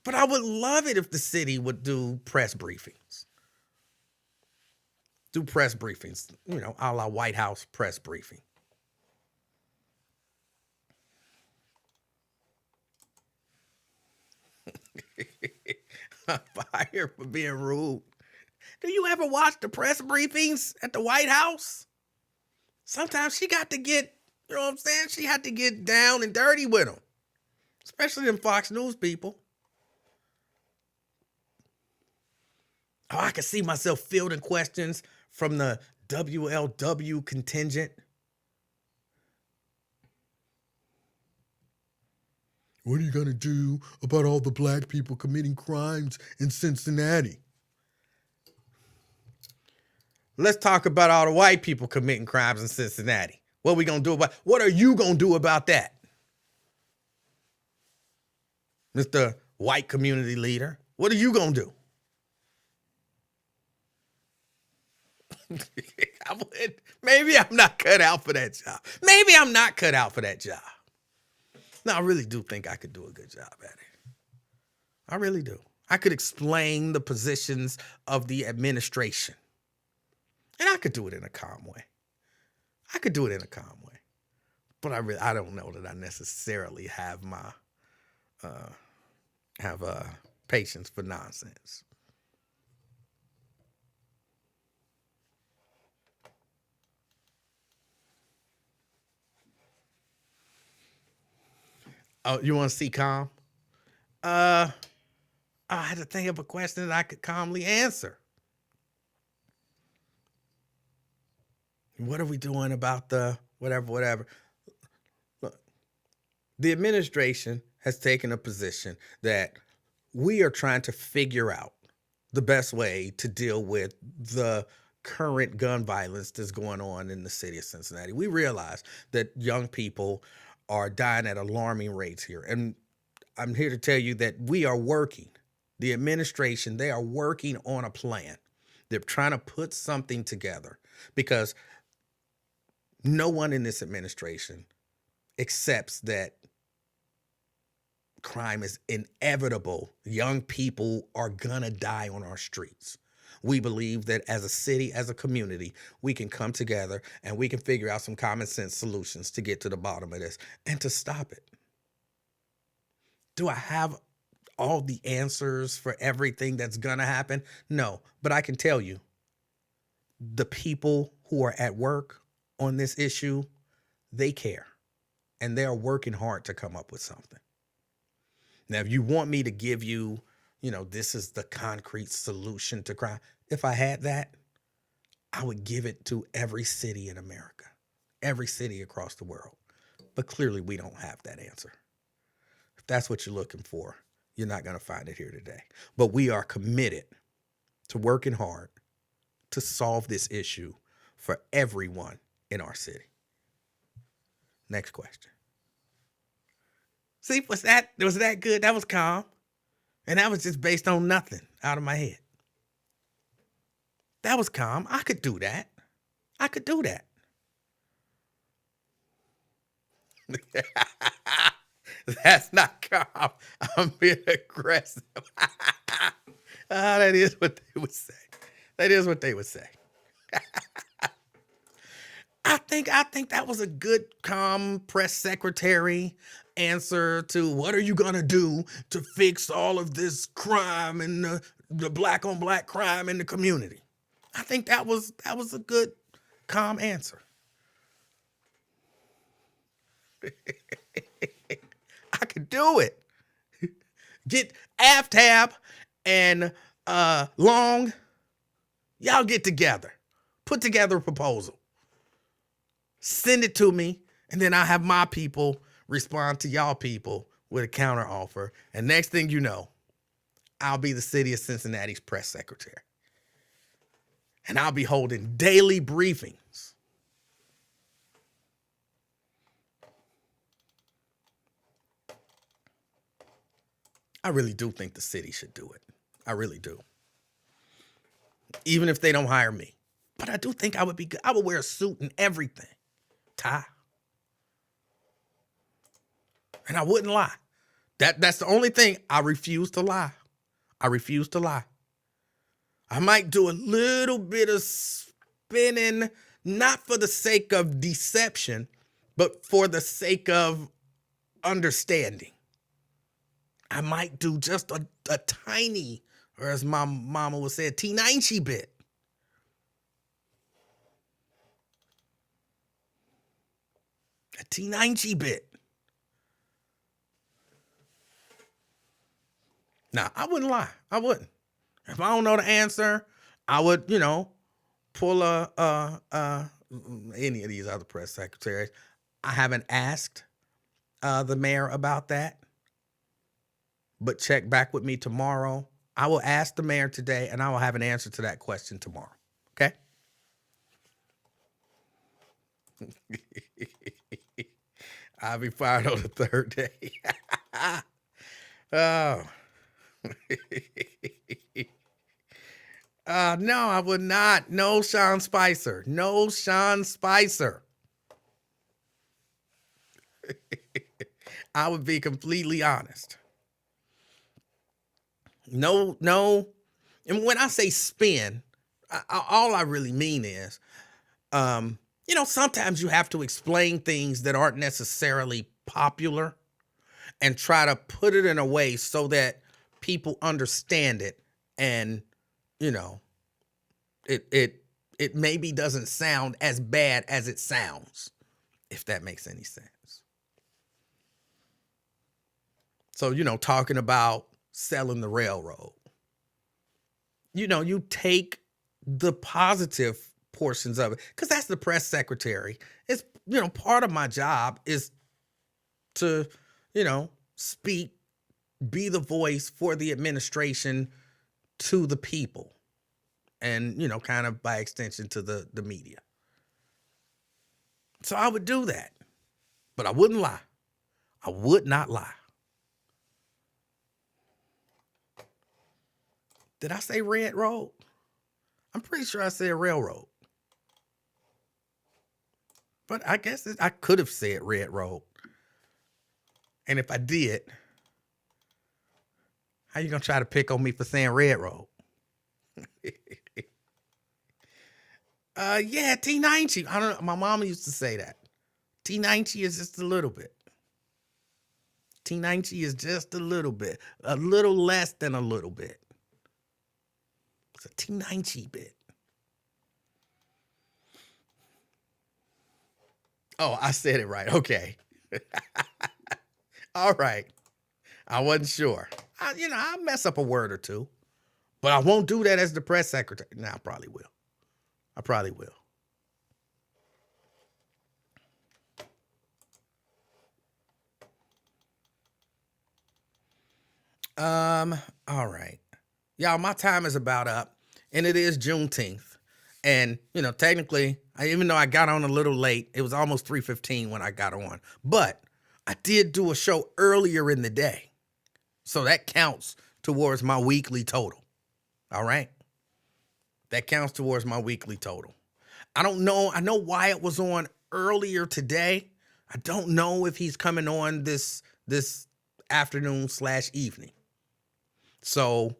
But I would love it if the city would do press briefings. You know, a la White House press briefing. Fired for being rude. Do you ever watch the press briefings at the White House? Sometimes she got to get, you know what I'm saying? She had to get down and dirty with them, especially them Fox News people. Oh, I can see myself fielding questions from the WLW contingent. What are you going to do about all the black people committing crimes in Cincinnati? Let's talk about all the white people committing crimes in Cincinnati. What are we going to do about? What are you going to do about that? Mr. White community leader, what are you going to do? Maybe I'm not cut out for that job. No, I really do think I could do a good job at it. I really do. I could explain the positions of the administration. And I could do it in a calm way. But I don't know that I necessarily have patience for nonsense. Oh, you want to see calm? I I had to think of a question that I could calmly answer. What are we doing about the whatever? Look, the administration has taken a position that we are trying to figure out the best way to deal with the current gun violence that's going on in the city of Cincinnati. We realize that young people are dying at alarming rates here. And I'm here to tell you that we are working. The administration, they are working on a plan. They're trying to put something together because no one in this administration accepts that crime is inevitable. Young people are gonna die on our streets. We believe that as a city, as a community, we can come together and we can figure out some common sense solutions to get to the bottom of this and to stop it. Do I have all the answers for everything that's gonna happen? No, but I can tell you the people who are at work on this issue, they care and they are working hard to come up with something. Now, if you want me to give you, this is the concrete solution to crime, if I had that, I would give it to every city in America, every city across the world. But clearly, we don't have that answer. If that's what you're looking for, you're not going to find it here today. But we are committed to working hard to solve this issue for everyone in our city. Next question. See, was that good? That was calm. And that was just based on nothing out of my head. That was calm. I could do that. I could do that. That's not calm. I'm being aggressive. That is what they would say. That is what they would say. I think that was a good, calm press secretary answer to what are you gonna do to fix all of this crime and the black on black crime in the community. I think that was a good, calm answer. I could do it. Get Aftab and Long, y'all get together, put together a proposal. Send it to me, and then I'll have my people respond to y'all people with a counter offer. And next thing you know, I'll be the city of Cincinnati's press secretary. And I'll be holding daily briefings. I really do think the city should do it. I really do. Even if they don't hire me. But I do think I would be good. I would wear a suit and everything. Tie. And I wouldn't lie. That's the only thing. I refuse to lie. I refuse to lie. I might do a little bit of spinning, not for the sake of deception, but for the sake of understanding. I might do just a tiny, or as my mama would say, a teeny bit. A teeny bit. Now, I wouldn't lie. I wouldn't. If I don't know the answer, I would, pull any of these other press secretaries. I haven't asked the mayor about that, but check back with me tomorrow. I will ask the mayor today, and I will have an answer to that question tomorrow. Okay? I'll be fired on the third day. Oh. No, I would not. No, Sean Spicer. No, Sean Spicer. I would be completely honest. No. And when I say spin, all I really mean is, sometimes you have to explain things that aren't necessarily popular and try to put it in a way so that people understand it and, it maybe doesn't sound as bad as it sounds, if that makes any sense. So, talking about selling the railroad. You take the positive portions of it, because that's the press secretary. It's, part of my job is to, speak, be the voice for the administration to the people, and, kind of by extension to the media. So I would do that, but I wouldn't lie. I would not lie. Did I say red road? I'm pretty sure I said railroad. But I guess I could have said red road. And if I did, how you gonna try to pick on me for saying red road? Yeah, T90. I don't know. My mama used to say that. T90 is just a little bit. T90 is just a little bit. A little less than a little bit. It's a T90 bit. Oh, I said it right. Okay. All right. I wasn't sure. I mess up a word or two, but I won't do that as the press secretary. I probably will. I probably will. All right. Y'all, my time is about up, and it is Juneteenth. And, technically, even though I got on a little late, it was almost 3:15 when I got on. But I did do a show earlier in the day. So that counts towards my weekly total. All right? That counts towards my weekly total. I don't know. I know Wyatt was on earlier today. I don't know if he's coming on this afternoon/evening. So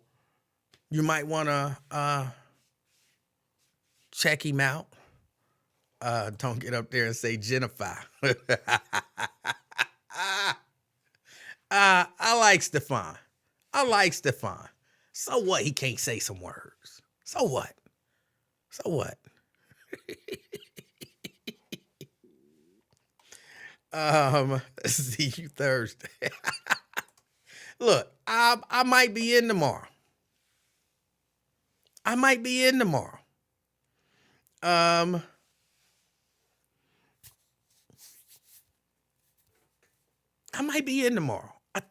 you might want to check him out. Don't get up there and say Jennifer. I like Stefan. So what? He can't say some words. So what? See you Thursday. Look, I might be in tomorrow. I might be in tomorrow. I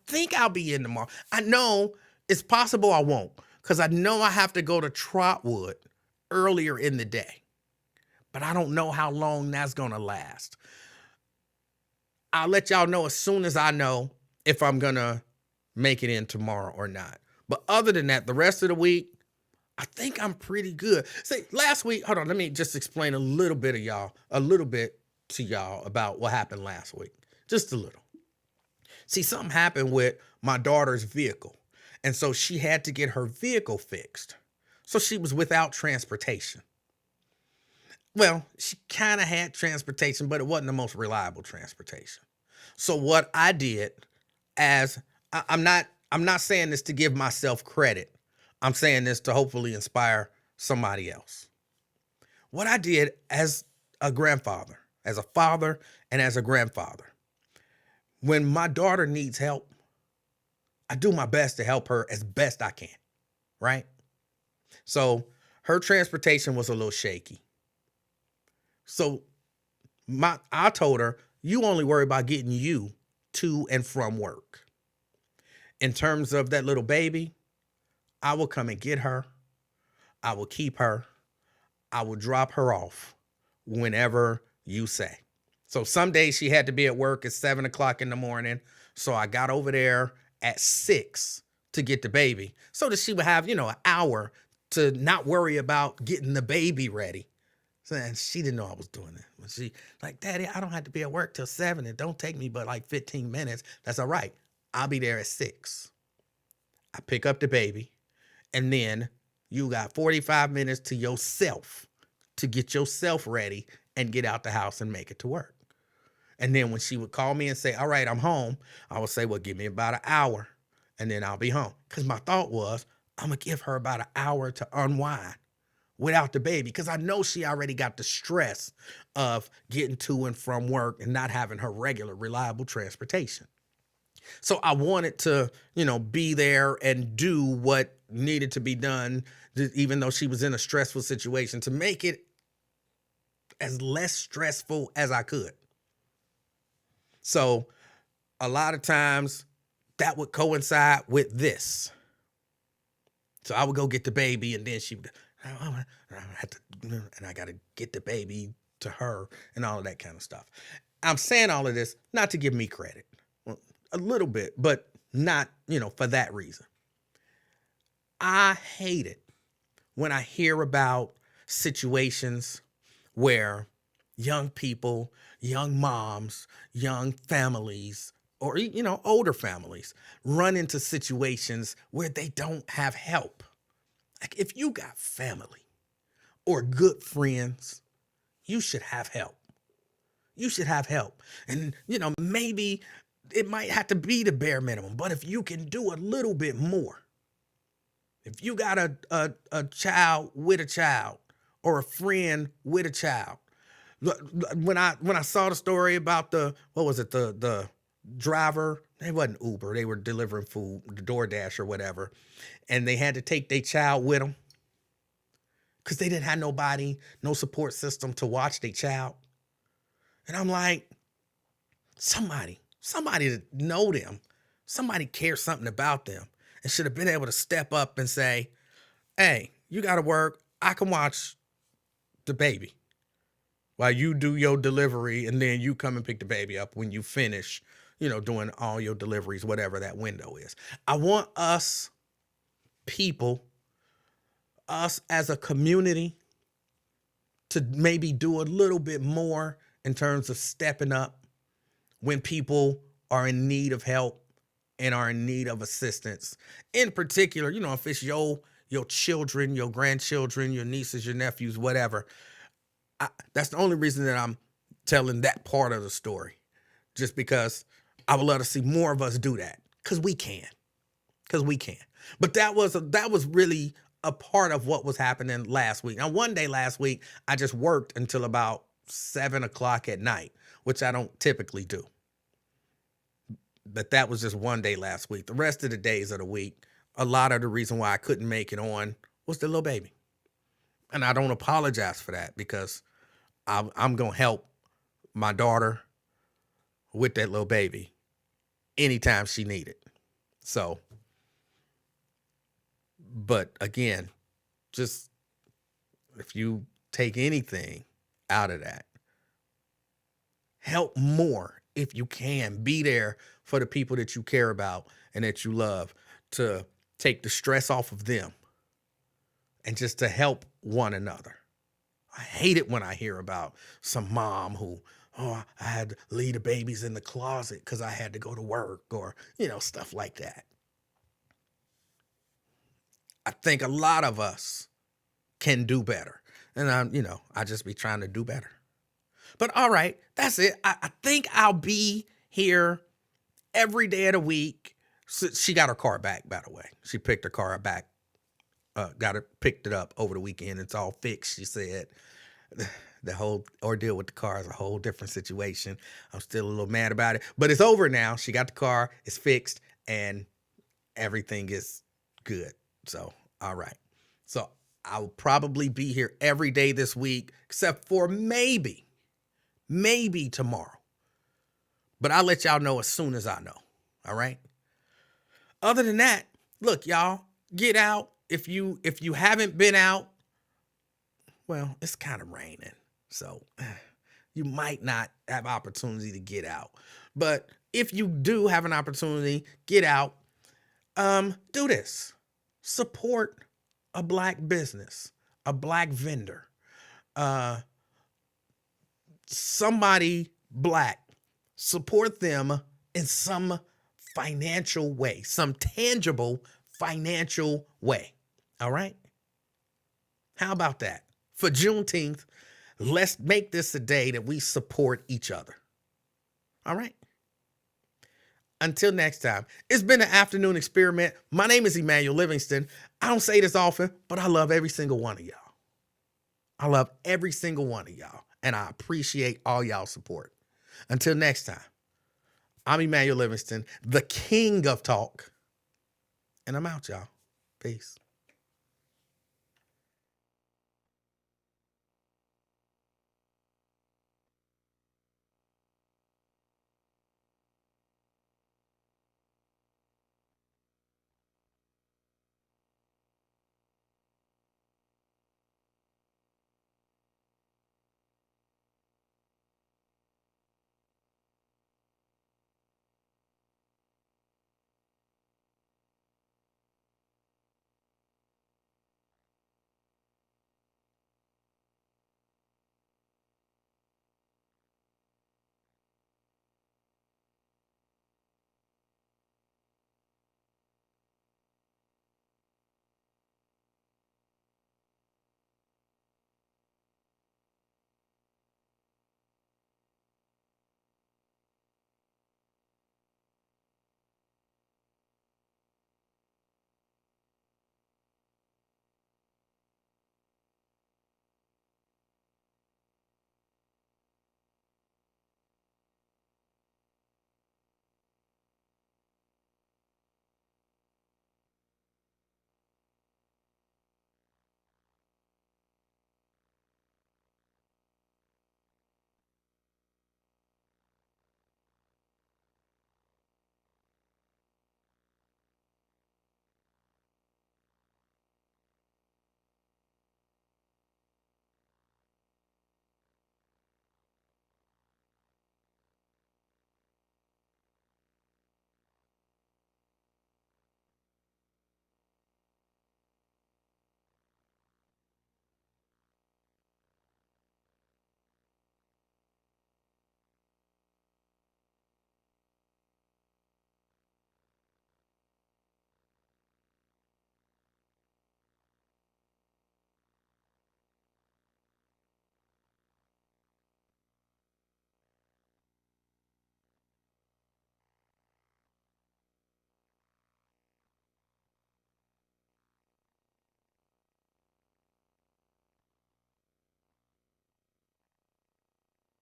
think I'll be in tomorrow. I know it's possible I won't, because I know I have to go to Trotwood earlier in the day. But I don't know how long that's going to last. I'll let y'all know as soon as I know if I'm going to make it in tomorrow or not. But other than that, the rest of the week, I think I'm pretty good. See, last week, hold on, let me just explain a little bit to y'all about what happened last week. Just a little. See, something happened with my daughter's vehicle. And so she had to get her vehicle fixed. So she was without transportation. Well, she kind of had transportation, but it wasn't the most reliable transportation. So what I did, I'm not saying this to give myself credit. I'm saying this to hopefully inspire somebody else. What I did as a grandfather, as a father, and as a grandfather, when my daughter needs help, I do my best to help her as best I can, right? So her transportation was a little shaky. So I told her, you only worry about getting you to and from work. In terms of that little baby, I will come and get her. I will keep her. I will drop her off whenever you say. So some days she had to be at work at 7 o'clock in the morning. So I got over there at 6 to get the baby so that she would have, an hour to not worry about getting the baby ready. So, and she didn't know I was doing that. But she like, Daddy, I don't have to be at work till 7. It don't take me but like 15 minutes. That's all right. I'll be there at 6. I pick up the baby, and then you got 45 minutes to yourself to get yourself ready and get out the house and make it to work. And then when she would call me and say, all right, I'm home, I would say, well, give me about an hour and then I'll be home. Because my thought was, I'm going to give her about an hour to unwind without the baby, because I know she already got the stress of getting to and from work and not having her regular, reliable transportation. So I wanted to, be there and do what needed to be done, even though she was in a stressful situation, to make it as less stressful as I could. So a lot of times that would coincide with this. So I would go get the baby, and then she would, I have to, and I got to get the baby to her and all of that kind of stuff. I'm saying all of this not to give me credit, well, a little bit, but not, for that reason. I hate it when I hear about situations where young people, young moms, young families, or, older families run into situations where they don't have help. Like, if you got family or good friends, you should have help. You should have help. And, maybe it might have to be the bare minimum, but if you can do a little bit more, if you got a child with a child or a friend with a child, when I saw the story about the driver, they wasn't Uber, they were delivering food, the DoorDash or whatever, and they had to take their child with them because they didn't have nobody, no support system to watch their child. And I'm like, somebody to know them, somebody cares something about them and should have been able to step up and say, hey, you got to work. I can watch the baby while you do your delivery, and then you come and pick the baby up when you finish, doing all your deliveries, whatever that window is. I want us as a community, to maybe do a little bit more in terms of stepping up when people are in need of help and are in need of assistance. In particular, if it's your children, your grandchildren, your nieces, your nephews, whatever. That's the only reason that I'm telling that part of the story, just because I would love to see more of us do that, because we can. But that was really a part of what was happening last week. Now, one day last week, I just worked until about 7:00 at night, which I don't typically do. But that was just one day last week. The rest of the days of the week, a lot of the reason why I couldn't make it on was the little baby. And I don't apologize for that, because I'm going to help my daughter with that little baby anytime she needed. So, but again, just if you take anything out of that, help more if you can. Be there for the people that you care about and that you love, to take the stress off of them and just to help one another. I hate it when I hear about some mom who, I had to leave the babies in the closet because I had to go to work, or, stuff like that. I think a lot of us can do better. And I just be trying to do better. But all right, that's it. I think I'll be here every day of the week. So she got her car back, by the way. She picked her car back, picked it up over the weekend. It's all fixed, she said. The whole ordeal with the car is a whole different situation. I'm still a little mad about it, but it's over now. She got the car, it's fixed, and everything is good. So, all right. So I'll probably be here every day this week, except for maybe tomorrow. But I'll let y'all know as soon as I know. All right. Other than that, look, y'all, get out. If you haven't been out, well, it's kind of raining, so you might not have opportunity to get out. But if you do have an opportunity, get out. Do this. Support a Black business, a Black vendor, somebody Black. Support them in some financial way, some tangible financial way. All right? How about that? For Juneteenth, let's make this a day that we support each other. All right? Until next time, it's been an afternoon experiment. My name is Emanuel Livingston. I don't say this often, but I love every single one of y'all. I love every single one of y'all, and I appreciate all y'all support. Until next time, I'm Emanuel Livingston, the king of talk. And I'm out, y'all. Peace.